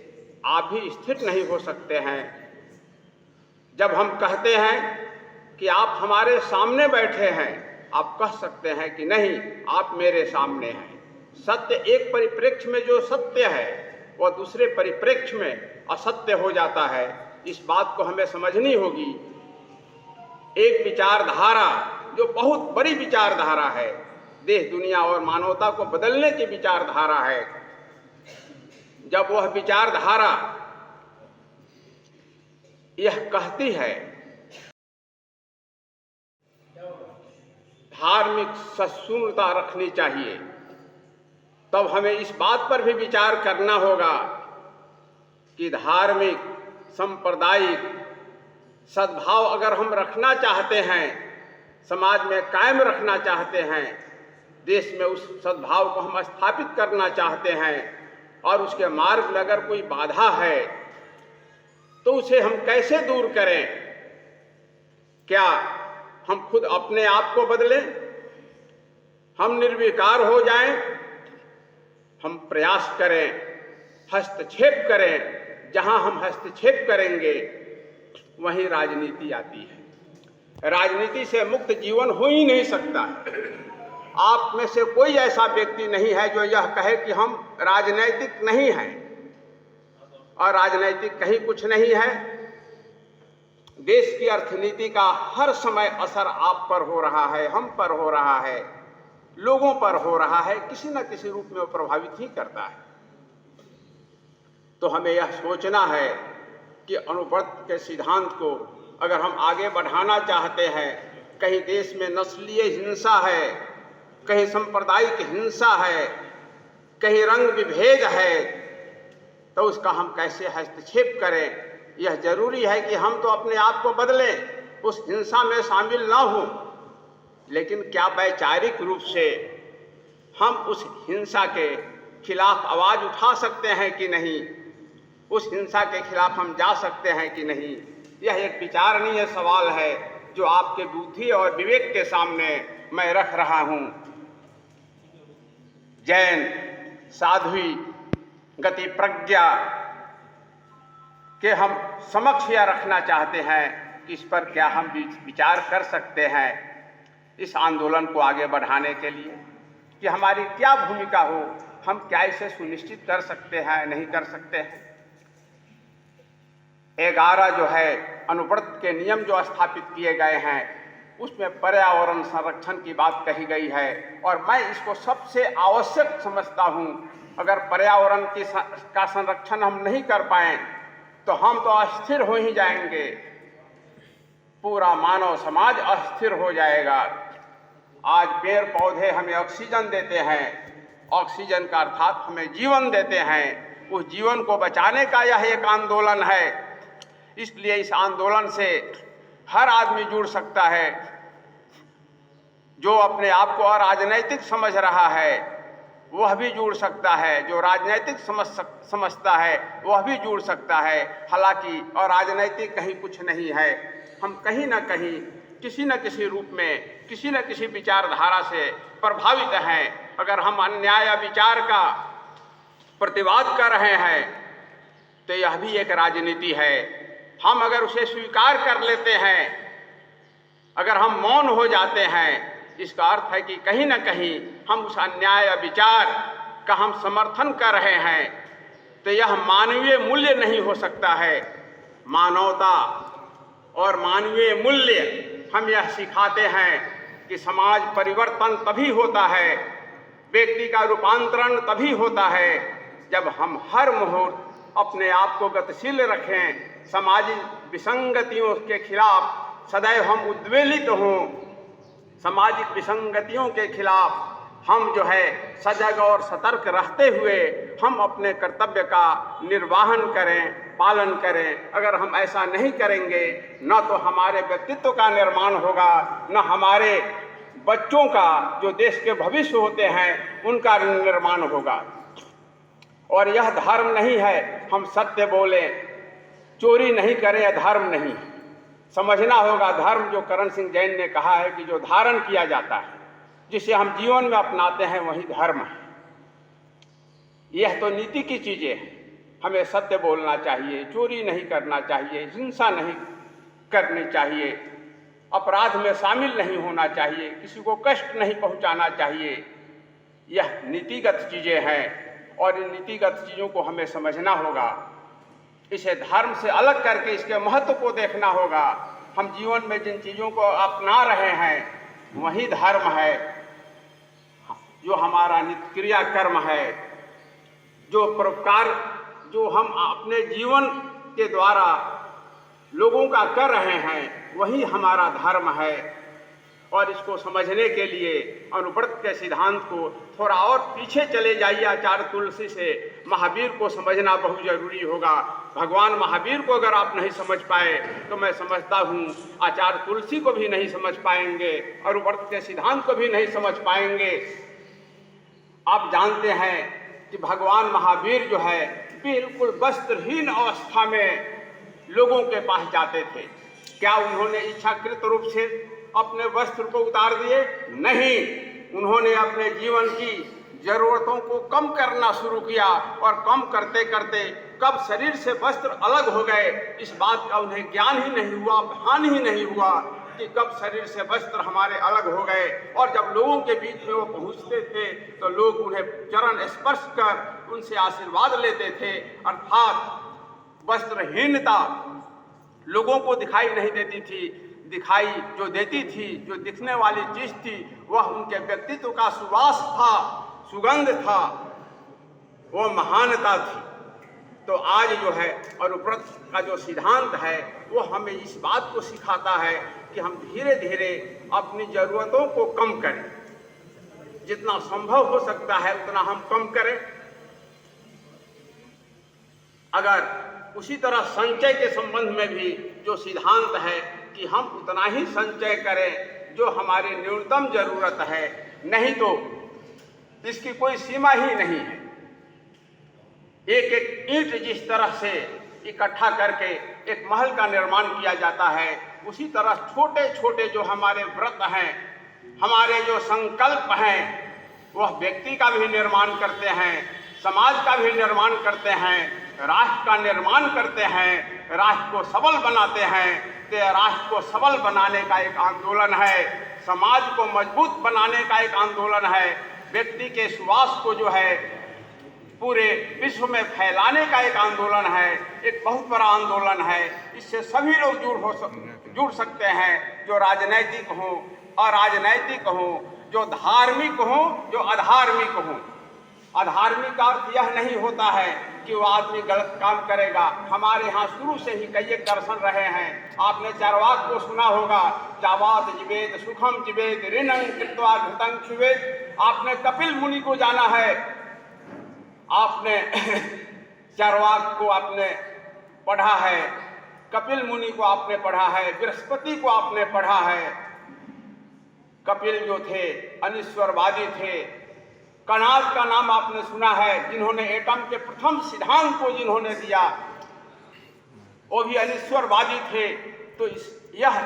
आप भी स्थिर नहीं हो सकते हैं। जब हम कहते हैं कि आप हमारे सामने बैठे हैं, आप कह सकते हैं कि नहीं, आप मेरे सामने हैं। सत्य एक परिप्रेक्ष्य में जो सत्य है, वह दूसरे परिप्रेक्ष्य में असत्य हो जाता है। इस बात को हमें समझनी होगी। एक विचारधारा जो बहुत बड़ी विचारधारा है, देश दुनिया और मानवता को बदलने की विचारधारा है, जब वह विचारधारा यह कहती है धार्मिक सहिष्णुता रखनी चाहिए, तब हमें इस बात पर भी विचार करना होगा कि धार्मिक, सांप्रदायिक सद्भाव अगर हम रखना चाहते हैं, समाज में कायम रखना चाहते हैं, देश में उस सद्भाव को हम स्थापित करना चाहते हैं, और उसके मार्ग में अगर कोई बाधा है तो उसे हम कैसे दूर करें? क्या हम खुद अपने आप को बदलें, हम निर्विकार हो जाएं, हम प्रयास करें, हस्तक्षेप करें। जहां हम हस्तक्षेप करेंगे वहीं राजनीति आती है। राजनीति से मुक्त जीवन हो ही नहीं सकता। आप में से कोई ऐसा व्यक्ति नहीं है जो यह कहे कि हम राजनैतिक नहीं हैं, और राजनैतिक कहीं कुछ नहीं है। देश की अर्थनीति का हर समय असर आप पर हो रहा है, हम पर हो रहा है, लोगों पर हो रहा है, किसी न किसी रूप में वो प्रभावित ही करता है। तो हमें यह सोचना है कि अनुव्रत के सिद्धांत को अगर हम आगे बढ़ाना चाहते हैं, कहीं देश में नस्लीय हिंसा है, कहीं सांप्रदायिक हिंसा है, कहीं रंग विभेद है, तो उसका हम कैसे हस्तक्षेप करें? यह जरूरी है कि हम तो अपने आप को बदलें, उस हिंसा में शामिल ना हों, लेकिन क्या वैचारिक रूप से हम उस हिंसा के खिलाफ आवाज़ उठा सकते हैं कि नहीं? उस हिंसा के खिलाफ हम जा सकते हैं कि नहीं? यह एक विचारणीय सवाल है जो आपके बुद्धि और विवेक के सामने मैं रख रहा हूँ। जैन साध्वी गति प्रज्ञा के हम समक्ष यह रखना चाहते हैं कि इस पर क्या हम विचार कर सकते हैं इस आंदोलन को आगे बढ़ाने के लिए, कि हमारी क्या भूमिका हो, हम क्या इसे सुनिश्चित कर सकते हैं, नहीं कर सकते हैं। 11 जो है अनुव्रत के नियम जो स्थापित किए गए हैं, उसमें पर्यावरण संरक्षण की बात कही गई है, और मैं इसको सबसे आवश्यक समझता हूँ। अगर पर्यावरण का संरक्षण हम नहीं कर पाएं तो हम तो अस्थिर हो ही जाएंगे, पूरा मानव समाज अस्थिर हो जाएगा। आज पेड़ पौधे हमें ऑक्सीजन देते हैं, ऑक्सीजन का अर्थात हमें जीवन देते हैं, उस जीवन को बचाने का यह एक आंदोलन है। इसलिए इस आंदोलन से हर आदमी जुड़ सकता है। जो अपने आप को अराजनैतिक समझ रहा है वह भी जुड़ सकता है, जो राजनैतिक समझता है वह भी जुड़ सकता है। हालांकि अराजनैतिक कहीं कुछ नहीं है, हम कहीं ना कहीं किसी न किसी रूप में किसी न किसी विचारधारा से प्रभावित हैं। अगर हम अन्याय विचार का प्रतिवाद कर रहे हैं तो यह भी एक राजनीति है। हम अगर उसे स्वीकार कर लेते हैं, अगर हम मौन हो जाते हैं, इसका अर्थ है कि कहीं ना कहीं हम उस अन्याय विचार का हम समर्थन कर रहे हैं। तो यह मानवीय मूल्य नहीं हो सकता है। मानवता और मानवीय मूल्य हम यह सिखाते हैं कि समाज परिवर्तन तभी होता है, व्यक्ति का रूपांतरण तभी होता है जब हम हर मुहूर्त अपने आप को गतिशील रखें, सामाजिक विसंगतियों के खिलाफ सदैव हम उद्वेलित हों, सामाजिक विसंगतियों के खिलाफ हम जो है सजग और सतर्क रहते हुए हम अपने कर्तव्य का निर्वहन करें, पालन करें। अगर हम ऐसा नहीं करेंगे न तो हमारे व्यक्तित्व का निर्माण होगा, न हमारे बच्चों का, जो देश के भविष्य होते हैं, उनका निर्माण होगा। और यह धर्म नहीं है हम सत्य बोलें, चोरी नहीं करें, यह धर्म नहीं। समझना होगा धर्म जो करण सिंह जैन ने कहा है कि जो धारण किया जाता है, जिसे हम जीवन में अपनाते हैं, वही धर्म है। यह तो नीति की चीज़ें हैं। हमें सत्य बोलना चाहिए, चोरी नहीं करना चाहिए, हिंसा नहीं करनी चाहिए, अपराध में शामिल नहीं होना चाहिए, किसी को कष्ट नहीं पहुंचाना चाहिए। यह नीतिगत चीज़ें हैं और इन नीतिगत चीज़ों को हमें समझना होगा। इसे धर्म से अलग करके इसके महत्व को देखना होगा। हम जीवन में जिन चीज़ों को अपना रहे हैं वही धर्म है, जो हमारा नित्य क्रिया कर्म है, जो परोपकार जो हम अपने जीवन के द्वारा लोगों का कर रहे हैं, वही हमारा धर्म है। और इसको समझने के लिए अनुव्रत के सिद्धांत को थोड़ा और पीछे चले जाइए, आचार्य तुलसी से महावीर को समझना बहुत जरूरी होगा। भगवान महावीर को अगर आप नहीं समझ पाए तो मैं समझता हूँ आचार्य तुलसी को भी नहीं समझ पाएंगे, अनुव्रत के सिद्धांत को भी नहीं समझ पाएंगे। आप जानते हैं कि भगवान महावीर जो है बिल्कुल वस्त्रहीन अवस्था में लोगों के पास जाते थे। क्या उन्होंने इच्छाकृत रूप से अपने वस्त्र को उतार दिए? नहीं, उन्होंने अपने जीवन की जरूरतों को कम करना शुरू किया और कम करते करते कब शरीर से वस्त्र अलग हो गए इस बात का उन्हें ज्ञान ही नहीं हुआ, भान ही नहीं हुआ कि कब शरीर से वस्त्र हमारे अलग हो गए। और जब लोगों के बीच में वो पहुँचते थे तो लोग उन्हें चरण स्पर्श कर उनसे आशीर्वाद लेते थे। अर्थात वस्त्रहीनता लोगों को दिखाई नहीं देती थी, दिखाई जो देती थी, जो दिखने वाली चीज थी, वह उनके व्यक्तित्व का सुवास था, सुगंध था, वो महानता थी। तो आज जो है अनुव्रत का जो सिद्धांत है वो हमें इस बात को सिखाता है कि हम धीरे धीरे अपनी ज़रूरतों को कम करें, जितना संभव हो सकता है उतना हम कम करें। अगर उसी तरह संचय के संबंध में भी जो सिद्धांत है कि हम उतना ही संचय करें जो हमारी न्यूनतम जरूरत है, नहीं तो इसकी कोई सीमा ही नहीं है। एक एक ईंट जिस तरह से इकट्ठा करके एक महल का निर्माण किया जाता है, उसी तरह छोटे छोटे जो हमारे व्रत हैं, हमारे जो संकल्प हैं, वह व्यक्ति का भी निर्माण करते हैं, समाज का भी निर्माण करते हैं, राष्ट्र का निर्माण करते हैं, राष्ट्र को सबल बनाते हैं। तो राष्ट्र को सबल बनाने का एक आंदोलन है, समाज को मजबूत बनाने का एक आंदोलन है, व्यक्ति के सुवास को जो है पूरे विश्व में फैलाने का एक आंदोलन है, एक बहुत बड़ा आंदोलन है। इससे सभी लोग जुड़ सकते हैं, जो राजनैतिक हों, अराजनैतिक हों, जो धार्मिक हों, जो अधार्मिक हों। अधार्मिक का अर्थ यह नहीं होता है कि वो आदमी गलत काम करेगा। हमारे यहाँ शुरू से ही कई एक दर्शन रहे हैं। आपने चार्वाक को सुना होगा, चावात जीवेत सुखम जीवेत ऋणं कृत्वा घृतं क्षुवेत। आपने कपिल मुनि को जाना है, आपने चार्वाक को आपने पढ़ा है, कपिल मुनि को आपने पढ़ा है, बृहस्पति को आपने पढ़ा है। कपिल जो थे अनिश्वरवादी थे। कणाद का नाम आपने सुना है, जिन्होंने एटम के प्रथम सिद्धांत को जिन्होंने दिया, वो भी अनिश्वरवादी थे। तो यह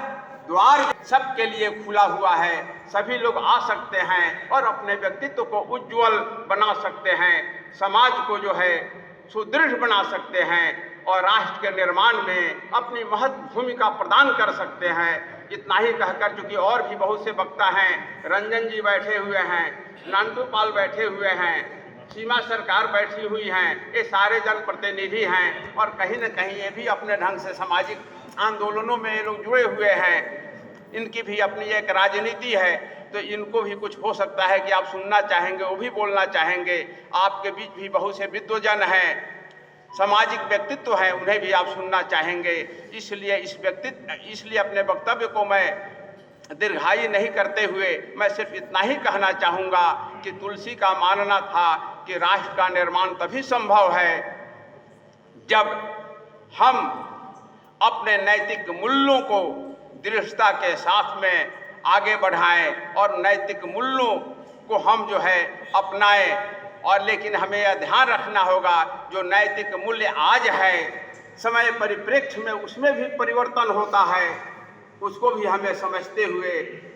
द्वार सबके लिए खुला हुआ है, सभी लोग आ सकते हैं और अपने व्यक्तित्व को उज्जवल बना सकते हैं, समाज को जो है सुदृढ़ बना सकते हैं और राष्ट्र के निर्माण में अपनी महत्वपूर्ण भूमिका प्रदान कर सकते हैं। इतना ही कहकर, चूंकि और भी बहुत से वक्ता हैं, रंजन जी बैठे हुए हैं, नानटूपाल बैठे हुए हैं, सीमा सरकार बैठी हुई हैं, ये सारे जनप्रतिनिधि हैं और कहीं न कहीं ये भी अपने ढंग से सामाजिक आंदोलनों में ये लोग जुड़े हुए हैं, इनकी भी अपनी एक राजनीति है, तो इनको भी कुछ हो सकता है कि आप सुनना चाहेंगे, वो भी बोलना चाहेंगे। आपके बीच भी बहुत से विद्वजन हैं, सामाजिक व्यक्तित्व हैं, उन्हें भी आप सुनना चाहेंगे। इसलिए अपने वक्तव्य को मैं दीर्घायु नहीं करते हुए मैं सिर्फ इतना ही कहना चाहूँगा कि तुलसी का मानना था कि राष्ट्र का निर्माण तभी संभव है जब हम अपने नैतिक मूल्यों को दृढ़ता के साथ में आगे बढ़ाएं और नैतिक मूल्यों को हम जो है अपनाएं। और लेकिन हमें यह ध्यान रखना होगा, जो नैतिक मूल्य आज है समय परिप्रेक्ष्य में उसमें भी परिवर्तन होता है, उसको भी हमें समझते हुए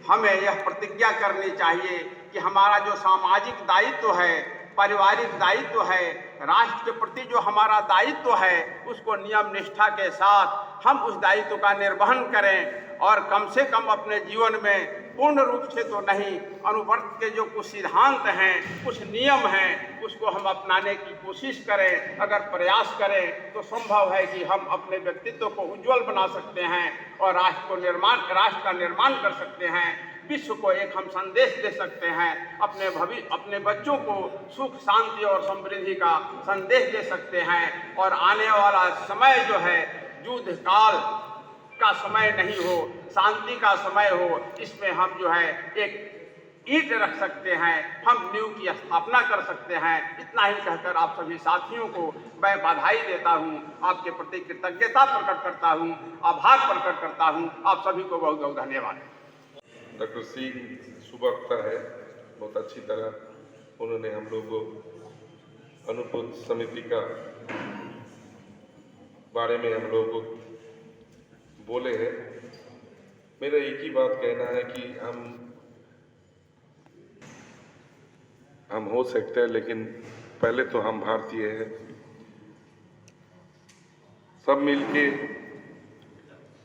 हमें यह प्रतिज्ञा करनी चाहिए कि हमारा जो सामाजिक दायित्व है, पारिवारिक दायित्व है, राष्ट्र के प्रति जो हमारा दायित्व है, उसको नियम निष्ठा के साथ हम उस दायित्व का निर्वहन करें और कम से कम अपने जीवन में पूर्ण रूप से तो नहीं, अनुवर्त के जो कुछ सिद्धांत हैं, कुछ नियम हैं, उसको हम अपनाने की कोशिश करें। अगर प्रयास करें तो संभव है कि हम अपने व्यक्तित्व को उज्जवल बना सकते हैं और राष्ट्र का निर्माण कर सकते हैं। विश्व को एक हम संदेश दे सकते हैं, अपने बच्चों को सुख शांति और समृद्धि का संदेश दे सकते हैं। और आने वाला समय जो है युद्ध काल का समय नहीं हो, शांति का समय हो, इसमें हम जो है एक ईंट रख सकते हैं, हम नींव की स्थापना कर सकते हैं। इतना ही कहकर आप सभी साथियों को मैं बधाई देता हूँ, आपके प्रति कृतज्ञता प्रकट करता हूँ, आभार प्रकट करता हूँ। आप सभी को बहुत बहुत धन्यवाद। डॉक्टर सिंह सुबक्ता है, बहुत अच्छी तरह उन्होंने हम लोग को अनुपूरक समिति का बारे में हम लोग को बोले हैं। मेरा एक ही बात कहना है कि हम हो सकते हैं, लेकिन पहले तो हम भारतीय हैं। सब मिलके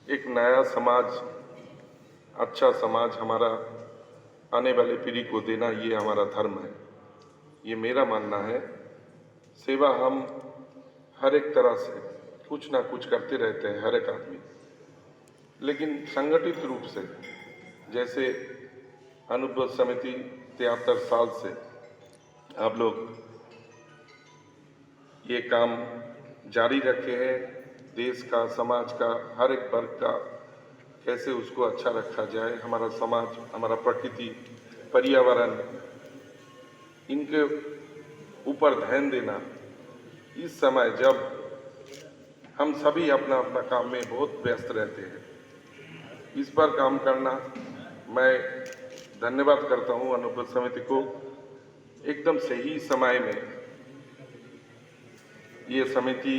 एक नया समाज, अच्छा समाज हमारा आने वाले पीढ़ी को देना, ये हमारा धर्म है, ये मेरा मानना है। सेवा हम हर एक तरह से कुछ ना कुछ करते रहते हैं, हर एक आदमी, लेकिन संगठित रूप से, जैसे अनुपूरक समिति 73 साल से आप लोग ये काम जारी रखे हैं। देश का, समाज का, हर एक वर्ग का कैसे उसको अच्छा रखा जाए, हमारा समाज, हमारा प्रकृति, पर्यावरण, इनके ऊपर ध्यान देना। इस समय जब हम सभी अपना अपना काम में बहुत व्यस्त रहते हैं, इस पर काम करना, मैं धन्यवाद करता हूँ अनुपूरक समिति को। एकदम सही समय में ये समिति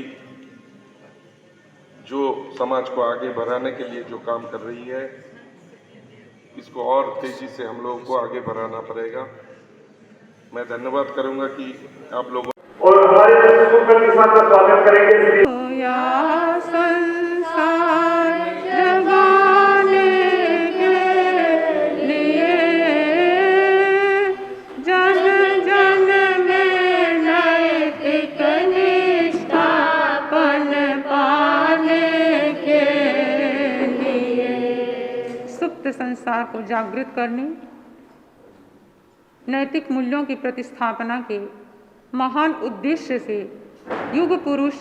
जो समाज को आगे बढ़ाने के लिए जो काम कर रही है, इसको और तेजी से हम लोगों को आगे बढ़ाना पड़ेगा। मैं धन्यवाद करूंगा कि आप लोगों और हमारे दर्शकों के साथ स्वागत करेंगे संसार को जागृत करने, नैतिक मूल्यों की प्रतिस्थापना के महान उद्देश्य से युग पुरुष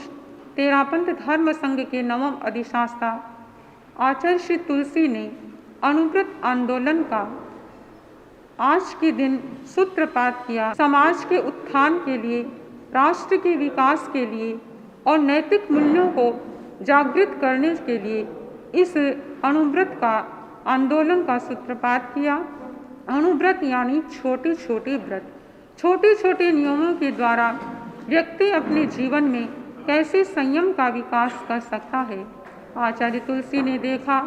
तेरापंथ धर्म संघ के नवम अधिष्ठाता आचार्य श्री तुलसी ने अनुव्रत आंदोलन का आज के दिन सूत्रपात किया। समाज के उत्थान के लिए, राष्ट्र के विकास के लिए और नैतिक मूल्यों को जागृत करने के लिए इस अनुव्रत का आंदोलन का सूत्रपात किया। अनुव्रत यानी छोटे छोटे व्रत, छोटे छोटे नियमों के द्वारा व्यक्ति अपने जीवन में कैसे संयम का विकास कर सकता है। आचार्य तुलसी ने देखा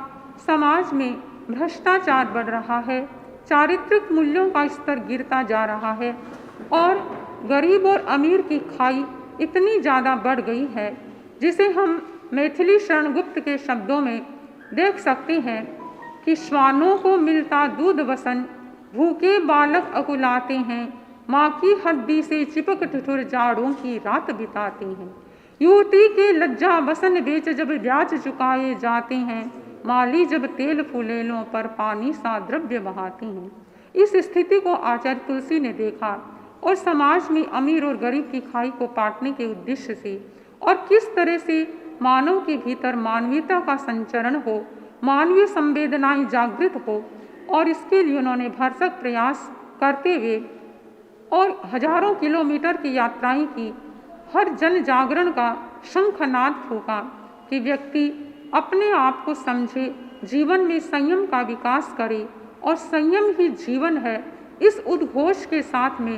समाज में भ्रष्टाचार बढ़ रहा है, चारित्रिक मूल्यों का स्तर गिरता जा रहा है और गरीब और अमीर की खाई इतनी ज़्यादा बढ़ गई है, जिसे हम मैथिली शरण गुप्त के शब्दों में देख सकते हैं कि श्वानों को मिलता दूध वसन, भूखे बालक अकुलाते हैं, माँ की हड्डी से चिपक ठिठुर जाड़ों की रात बिताते हैं। युवती के लज्जा बसन बेच जब ब्याज चुकाए जाते हैं, माली जब तेल फुलेलों पर पानी सा द्रव्य बहाती हैं। इस स्थिति को आचार्य तुलसी ने देखा और समाज में अमीर और गरीब की खाई को पाटने के उद्देश्य से और किस तरह से मानव के भीतर मानवीयता का संचरण हो, मानवीय संवेदनाएं जागृत हो, और इसके लिए उन्होंने भरसक प्रयास करते हुए और हजारों किलोमीटर की यात्राएं की। हर जन जागरण का शंखनाद फूका कि व्यक्ति अपने आप को समझे, जीवन में संयम का विकास करे और संयम ही जीवन है। इस उद्घोष के साथ में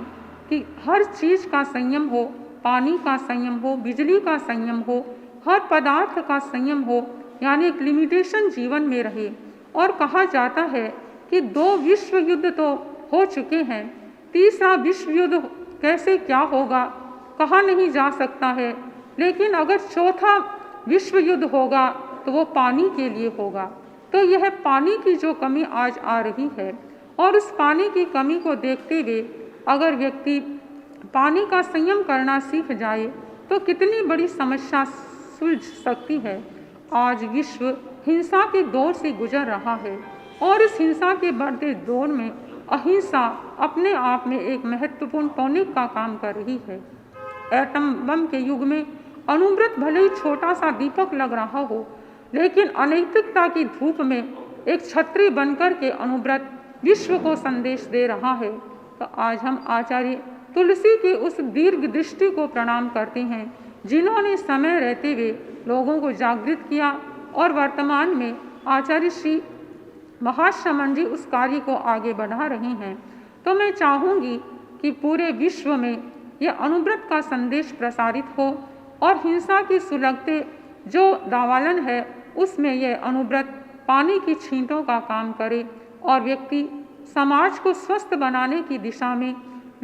कि हर चीज़ का संयम हो, पानी का संयम हो, बिजली का संयम हो, हर पदार्थ का संयम हो, यानी एक लिमिटेशन जीवन में रहे। और कहा जाता है कि 2 विश्व युद्ध तो हो चुके हैं, तीसरा विश्व युद्ध कैसे क्या होगा कहा नहीं जा सकता है, लेकिन अगर चौथा विश्व युद्ध होगा तो वो पानी के लिए होगा। तो यह पानी की जो कमी आज आ रही है और उस पानी की कमी को देखते हुए अगर व्यक्ति पानी का संयम करना सीख जाए तो कितनी बड़ी समस्या सुलझ सकती है। आज विश्व हिंसा के दौर से गुजर रहा है और इस हिंसा के बढ़ते दौर में अहिंसा अपने आप में एक महत्वपूर्ण टॉनिक का काम कर रही है। एटम बम के युग में अणुव्रत भले ही छोटा सा दीपक लग रहा हो, लेकिन अनैतिकता की धूप में एक छतरी बनकर के अणुव्रत विश्व को संदेश दे रहा है। तो आज हम आचार्य तुलसी के उस दीर्घ दृष्टि को प्रणाम करते हैं, जिन्होंने समय रहते हुए लोगों को जागृत किया और वर्तमान में आचार्य श्री महाश्रमण जी उस कार्य को आगे बढ़ा रहे हैं। तो मैं चाहूँगी कि पूरे विश्व में यह अणुव्रत का संदेश प्रसारित हो और हिंसा की सुलगते जो दावालन है उसमें यह अणुव्रत पानी की छींटों का काम करे और व्यक्ति समाज को स्वस्थ बनाने की दिशा में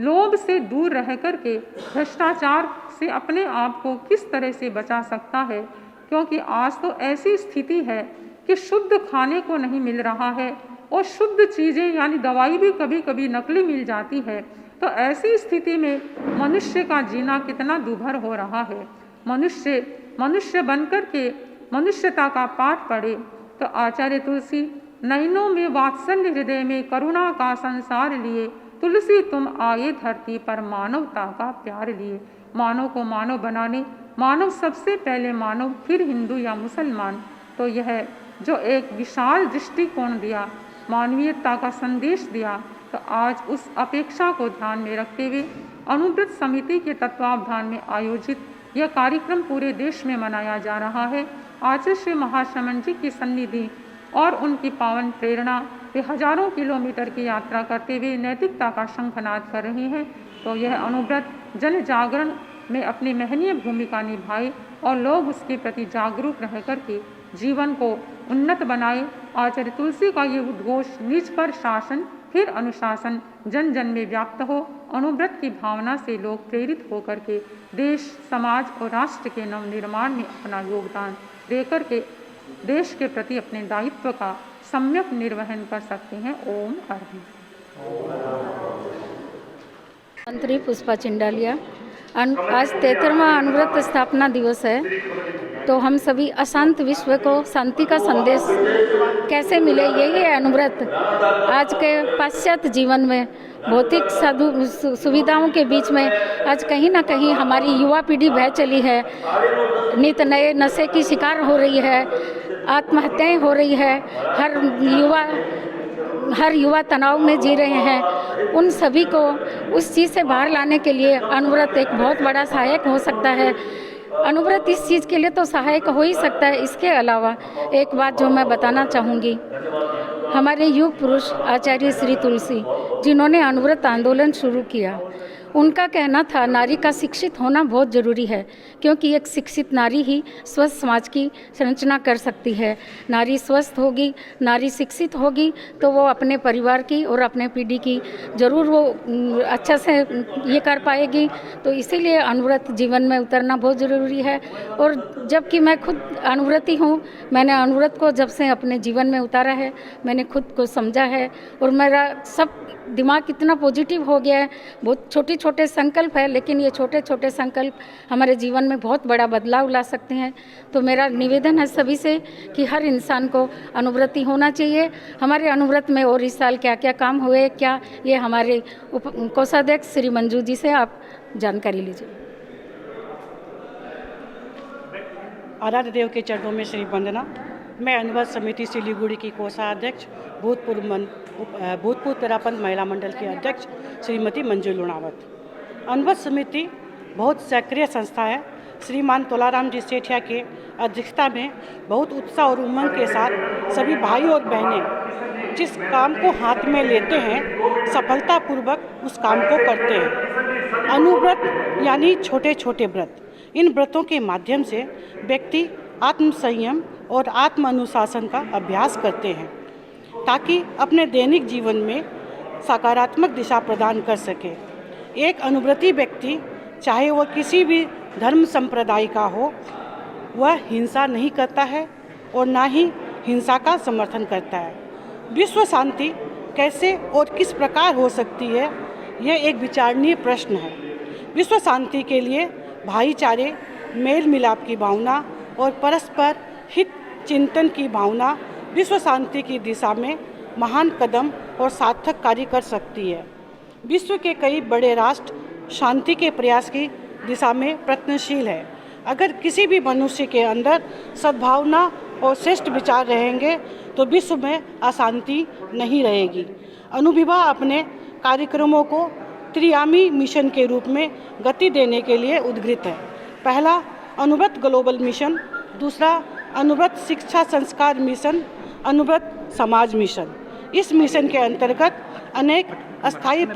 लोभ से दूर रह कर के भ्रष्टाचार से अपने आप को किस तरह से बचा सकता है। क्योंकि आज तो ऐसी स्थिति है कि शुद्ध खाने को नहीं मिल रहा है और शुद्ध चीज़ें यानी दवाई भी कभी कभी नकली मिल जाती है। तो ऐसी स्थिति में मनुष्य का जीना कितना दुभर हो रहा है। मनुष्य बनकर के मनुष्यता का पाठ पढ़े। तो आचार्य तुलसी नैनों में वात्सल्य, हृदय में करुणा का संसार लिए, तुलसी तुम आए धरती पर मानवता का प्यार लिए। मानव को मानव बनाने, मानव सबसे पहले मानव फिर हिंदू या मुसलमान। तो यह जो एक विशाल दृष्टिकोण दिया, मानवीयता का संदेश दिया, तो आज उस अपेक्षा को ध्यान में रखते हुए अणुव्रत समिति के तत्वावधान में आयोजित यह कार्यक्रम पूरे देश में मनाया जा रहा है। आचार्य श्री महाश्रमण जी की सन्निधि और उनकी पावन प्रेरणा वे हजारों किलोमीटर की यात्रा करते हुए नैतिकता का शंखनाद कर रहे हैं। तो यह अणुव्रत जन जागरण में अपनी महनीय भूमिका निभाए और लोग उसके प्रति जागरूक रह करके जीवन को उन्नत बनाए। आचार्य तुलसी का ये उद्घोष निज पर शासन फिर अनुशासन जन जन में व्याप्त हो। अणुव्रत की भावना से लोग प्रेरित होकर के देश, समाज और राष्ट्र के नवनिर्माण में अपना योगदान देकर के देश के प्रति अपने दायित्व का सम्यक निर्वहन कर सकते हैं। ओम अर्घ। मंत्री पुष्पा चिंडालिया। आज 73वां अणुव्रत स्थापना दिवस है, तो हम सभी अशांत विश्व को शांति का संदेश कैसे मिले, यही है अणुव्रत। आज के पाश्चात्य जीवन में भौतिक सुविधाओं के बीच में आज कहीं ना कहीं हमारी युवा पीढ़ी बह चली है, नित नए नशे की शिकार हो रही है, आत्महत्याएं हो रही है, हर युवा तनाव में जी रहे हैं। उन सभी को उस चीज़ से बाहर लाने के लिए अणुव्रत एक बहुत बड़ा सहायक हो सकता है। अणुव्रत इस चीज़ के लिए तो सहायक हो ही सकता है। इसके अलावा एक बात जो मैं बताना चाहूँगी, हमारे युग पुरुष आचार्य श्री तुलसी जिन्होंने अणुव्रत आंदोलन शुरू किया, उनका कहना था नारी का शिक्षित होना बहुत ज़रूरी है, क्योंकि एक शिक्षित नारी ही स्वस्थ समाज की संरचना कर सकती है। नारी स्वस्थ होगी, नारी शिक्षित होगी तो वो अपने परिवार की और अपने पीढ़ी की ज़रूर वो अच्छा से ये कर पाएगी। तो इसीलिए अणुव्रत जीवन में उतरना बहुत ज़रूरी है। और जबकि मैं खुद अणुव्रती हूँ, मैंने अणुव्रत को जब से अपने जीवन में उतारा है, मैंने खुद को समझा है और मेरा सब दिमाग कितना पॉजिटिव हो गया है। बहुत छोटे छोटे संकल्प है, लेकिन ये छोटे छोटे संकल्प हमारे जीवन में बहुत बड़ा बदलाव ला सकते हैं। तो मेरा निवेदन है सभी से कि हर इंसान को अनुव्रती होना चाहिए। हमारे अनुव्रत में और इस साल क्या क्या काम हुए, क्या, ये हमारे कोषाध्यक्ष श्री मंजू जी से आप जानकारी लीजिए। आराध्य देव के चरणों में श्री वंदना। मैं अनुव्रत समिति सिलीगुड़ी की कोषाध्यक्ष, भूतपूर्व तेरापंथ महिला मंडल की अध्यक्ष श्रीमती मंजू लुणावत। अनुव्रत समिति बहुत सक्रिय संस्था है। श्रीमान तोलाराम जी सेठिया के अध्यक्षता में बहुत उत्साह और उमंग के साथ सभी भाई और बहनें जिस काम को हाथ में लेते हैं, सफलतापूर्वक उस काम को करते हैं। अनुव्रत यानी छोटे छोटे व्रत। इन व्रतों के माध्यम से व्यक्ति आत्म संयम और आत्म अनुशासन का अभ्यास करते हैं ताकि अपने दैनिक जीवन में सकारात्मक दिशा प्रदान कर सके। एक अनुव्रती व्यक्ति चाहे वह किसी भी धर्म संप्रदाय का हो, वह हिंसा नहीं करता है और ना ही हिंसा का समर्थन करता है। विश्व शांति कैसे और किस प्रकार हो सकती है, यह एक विचारणीय प्रश्न है। विश्व शांति के लिए भाईचारे, मेल मिलाप की भावना और परस्पर हित चिंतन की भावना विश्व शांति की दिशा में महान कदम और सार्थक कार्य कर सकती है। विश्व के कई बड़े राष्ट्र शांति के प्रयास की दिशा में प्रयत्नशील है। अगर किसी भी मनुष्य के अंदर सद्भावना और श्रेष्ठ विचार रहेंगे तो विश्व में अशांति नहीं रहेगी। अनुविभा अपने कार्यक्रमों को त्रियामी मिशन के रूप में गति देने के लिए उद्ग्रित है। पहला अनुव्रत ग्लोबल मिशन, दूसरा अनुव्रत शिक्षा संस्कार मिशन, अनुव्रत समाज मिशन। इस मिशन के अंतर्गत अनेक स्थायी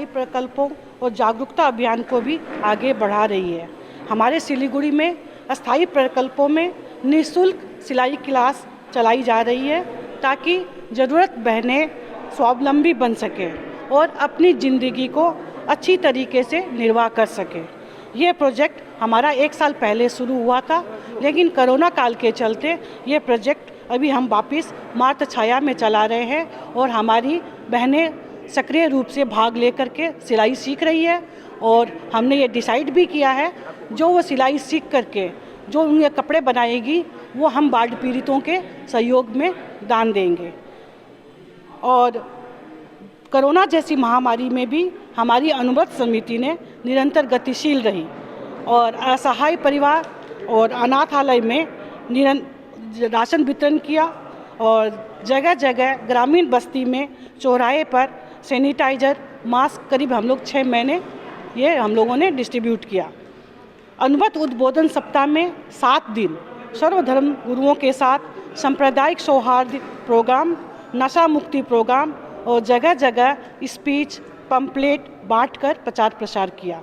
प्रकल्पों और जागरूकता अभियान को भी आगे बढ़ा रही है। हमारे सिलीगुड़ी में स्थायी प्रकल्पों में निःशुल्क सिलाई क्लास चलाई जा रही है ताकि ज़रूरत बहनें स्वावलंबी बन सकें और अपनी ज़िंदगी को अच्छी तरीके से निर्वाह कर सकें। ये प्रोजेक्ट हमारा 1 साल पहले शुरू हुआ था, लेकिन कोरोना काल के चलते ये प्रोजेक्ट अभी हम वापस मातृ छाया में चला रहे हैं और हमारी बहनें सक्रिय रूप से भाग लेकर के सिलाई सीख रही है। और हमने ये डिसाइड भी किया है जो वो सिलाई सीख करके जो उन्हें कपड़े बनाएगी वो हम बाढ़ पीड़ितों के सहयोग में दान देंगे। और कोरोना जैसी महामारी में भी हमारी अनुव्रत समिति ने निरंतर गतिशील रही और असहाय परिवार और अनाथालय में राशन वितरण किया और जगह जगह ग्रामीण बस्ती में चौराहे पर सैनिटाइजर, मास्क करीब हम लोग 6 महीने ये हम लोगों ने डिस्ट्रीब्यूट किया। अनुव्रत उद्बोधन सप्ताह में 7 दिन सर्वधर्म गुरुओं के साथ सांप्रदायिक सौहार्द प्रोग्राम, नशा मुक्ति प्रोग्राम और जगह जगह स्पीच, पंपलेट बांटकर प्रचार प्रसार किया।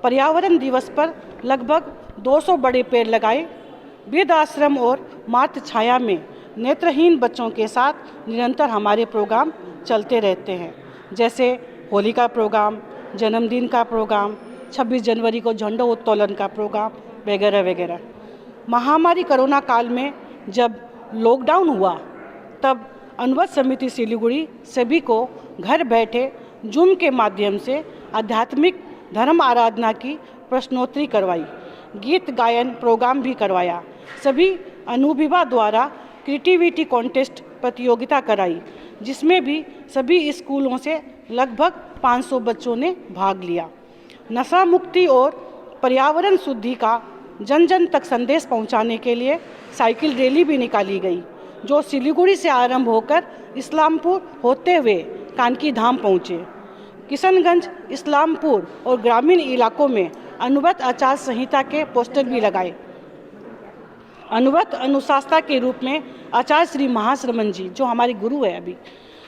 पर्यावरण दिवस पर लगभग 200 बड़े पेड़ लगाए। वृद्ध आश्रम और मातृ छाया में नेत्रहीन बच्चों के साथ निरंतर हमारे प्रोग्राम चलते रहते हैं, जैसे होली का प्रोग्राम, जन्मदिन का प्रोग्राम, 26 जनवरी को झंडा उत्तोलन का प्रोग्राम वगैरह वगैरह। महामारी कोरोना काल में जब लॉकडाउन हुआ तब अनुव्रत समिति सिलीगुड़ी सभी को घर बैठे जूम के माध्यम से आध्यात्मिक धर्म आराधना की प्रश्नोत्तरी करवाई, गीत गायन प्रोग्राम भी करवाया। सभी अनुविभा द्वारा क्रिएटिविटी कॉन्टेस्ट प्रतियोगिता कराई, जिसमें भी सभी स्कूलों से लगभग 500 बच्चों ने भाग लिया। नशा मुक्ति और पर्यावरण शुद्धि का जन जन तक संदेश पहुंचाने के लिए साइकिल रैली भी निकाली गई, जो सिलीगुड़ी से आरंभ होकर इस्लामपुर होते हुए कानकी धाम पहुँचे। किशनगंज, इस्लामपुर और ग्रामीण इलाकों में अनुव्रत आचार संहिता के पोस्टर भी लगाए। अनुव्रत अनुशासता के रूप में आचार्य श्री महाश्रमण जी, जो हमारे गुरु है, अभी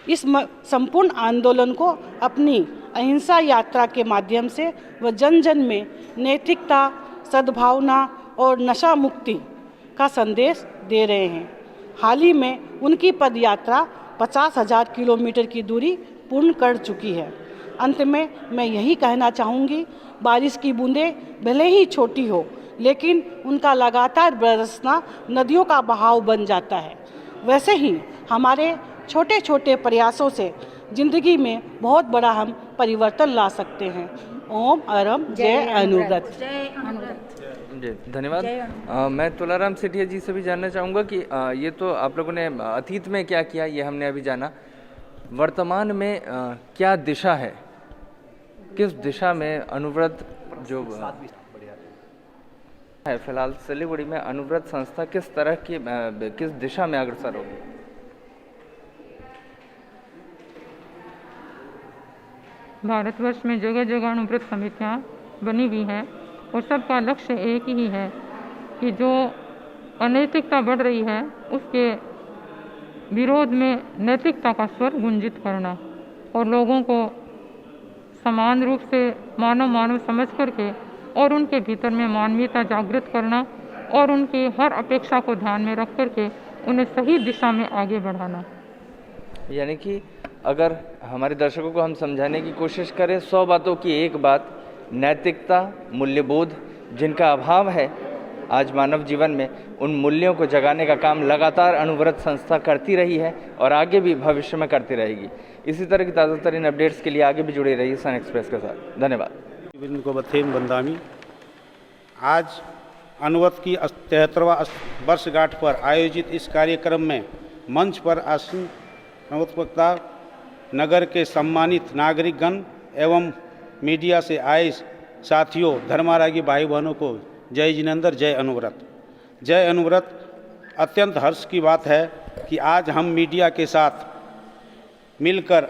इस संपूर्ण आंदोलन को अपनी अहिंसा यात्रा के माध्यम से वह जन जन में नैतिकता, सद्भावना और नशा मुक्ति का संदेश दे रहे हैं। हाल ही में उनकी पद यात्रा 50,000 किलोमीटर की दूरी पूर्ण कर चुकी है। अंत में मैं यही कहना चाहूँगी, बारिश की बूंदें भले ही छोटी हो, लेकिन उनका लगातार बरसना नदियों का बहाव बन जाता है। वैसे ही हमारे छोटे छोटे प्रयासों से जिंदगी में बहुत बड़ा हम परिवर्तन ला सकते हैं। ओम अरम जय अनुव्रत। जी धन्यवाद। मैं तुलाराम सेठिया जी से भी जानना चाहूँगा कि ये तो आप लोगों ने अतीत में क्या किया ये हमने अभी जाना, वर्तमान में क्या दिशा है, किस दिशा में अनुव्रत जो है फिलहाल सिलीगुड़ी में अनुव्रत संस्था किस तरह की किस दिशा में अग्रसर होगी? भारतवर्ष में जगह जगह अनुव्रत समितियाँ बनी हुई हैं और सबका लक्ष्य एक ही है कि जो अनैतिकता बढ़ रही है उसके विरोध में नैतिकता का स्वर गुंजित करना और लोगों को समान रूप से मानव समझ करके और उनके भीतर में मानवीयता जागृत करना और उनकी हर अपेक्षा को ध्यान में रख करके उन्हें सही दिशा में आगे बढ़ाना। यानी कि अगर हमारे दर्शकों को हम समझाने की कोशिश करें, 100 बातों की एक बात, नैतिकता, मूल्यबोध जिनका अभाव है आज मानव जीवन में, उन मूल्यों को जगाने का काम लगातार अनुव्रत संस्था करती रही है और आगे भी भविष्य में करती रहेगी। इसी तरह की ताज़ा तरीन अपडेट्स के लिए आगे भी जुड़े रहिए सन एक्सप्रेस के साथ। धन्यवाद। को बथेम बंदामी। आज अनुव्रत की 73वां वर्षगांठ पर आयोजित इस कार्यक्रम में मंच पर आसीन अनुव्रत वक्ता, नगर के सम्मानित नागरिकगण एवं मीडिया से आए साथियों, धर्मारागी भाई बहनों को जय जिनेंद्र, जय अनुव्रत। जय अनुव्रत। अत्यंत हर्ष की बात है कि आज हम मीडिया के साथ मिलकर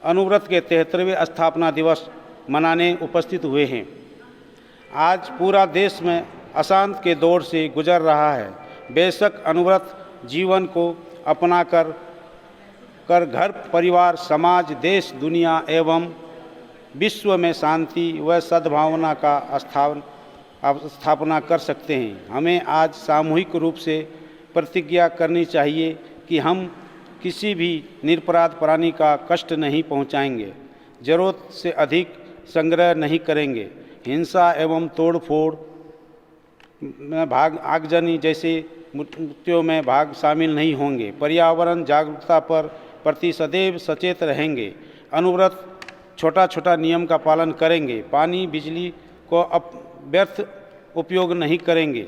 अनुव्रत के 73वें स्थापना दिवस मनाने उपस्थित हुए हैं। आज पूरा देश में अशांत के दौर से गुजर रहा है। बेशक अनुव्रत जीवन को अपना कर घर परिवार, समाज, देश, दुनिया एवं विश्व में शांति व सद्भावना का स्थापना कर सकते हैं। हमें आज सामूहिक रूप से प्रतिज्ञा करनी चाहिए कि हम किसी भी निरपराध प्राणी का कष्ट नहीं पहुंचाएंगे, जरूरत से अधिक संग्रह नहीं करेंगे, हिंसा एवं तोड़फोड़ में भाग, आगजनी जैसे मृत्युओं में भाग शामिल नहीं होंगे, पर्यावरण जागरूकता पर प्रति सदैव सचेत रहेंगे, अनुव्रत छोटा छोटा नियम का पालन करेंगे, पानी बिजली को व्यर्थ उपयोग नहीं करेंगे।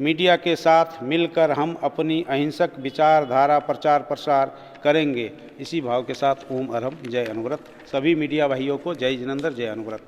मीडिया के साथ मिलकर हम अपनी अहिंसक विचारधारा प्रचार प्रसार करेंगे। इसी भाव के साथ ओम अरहम जय अनुव्रत। सभी मीडिया भाइयों को जय जिनेंद्र, जय अनुव्रत।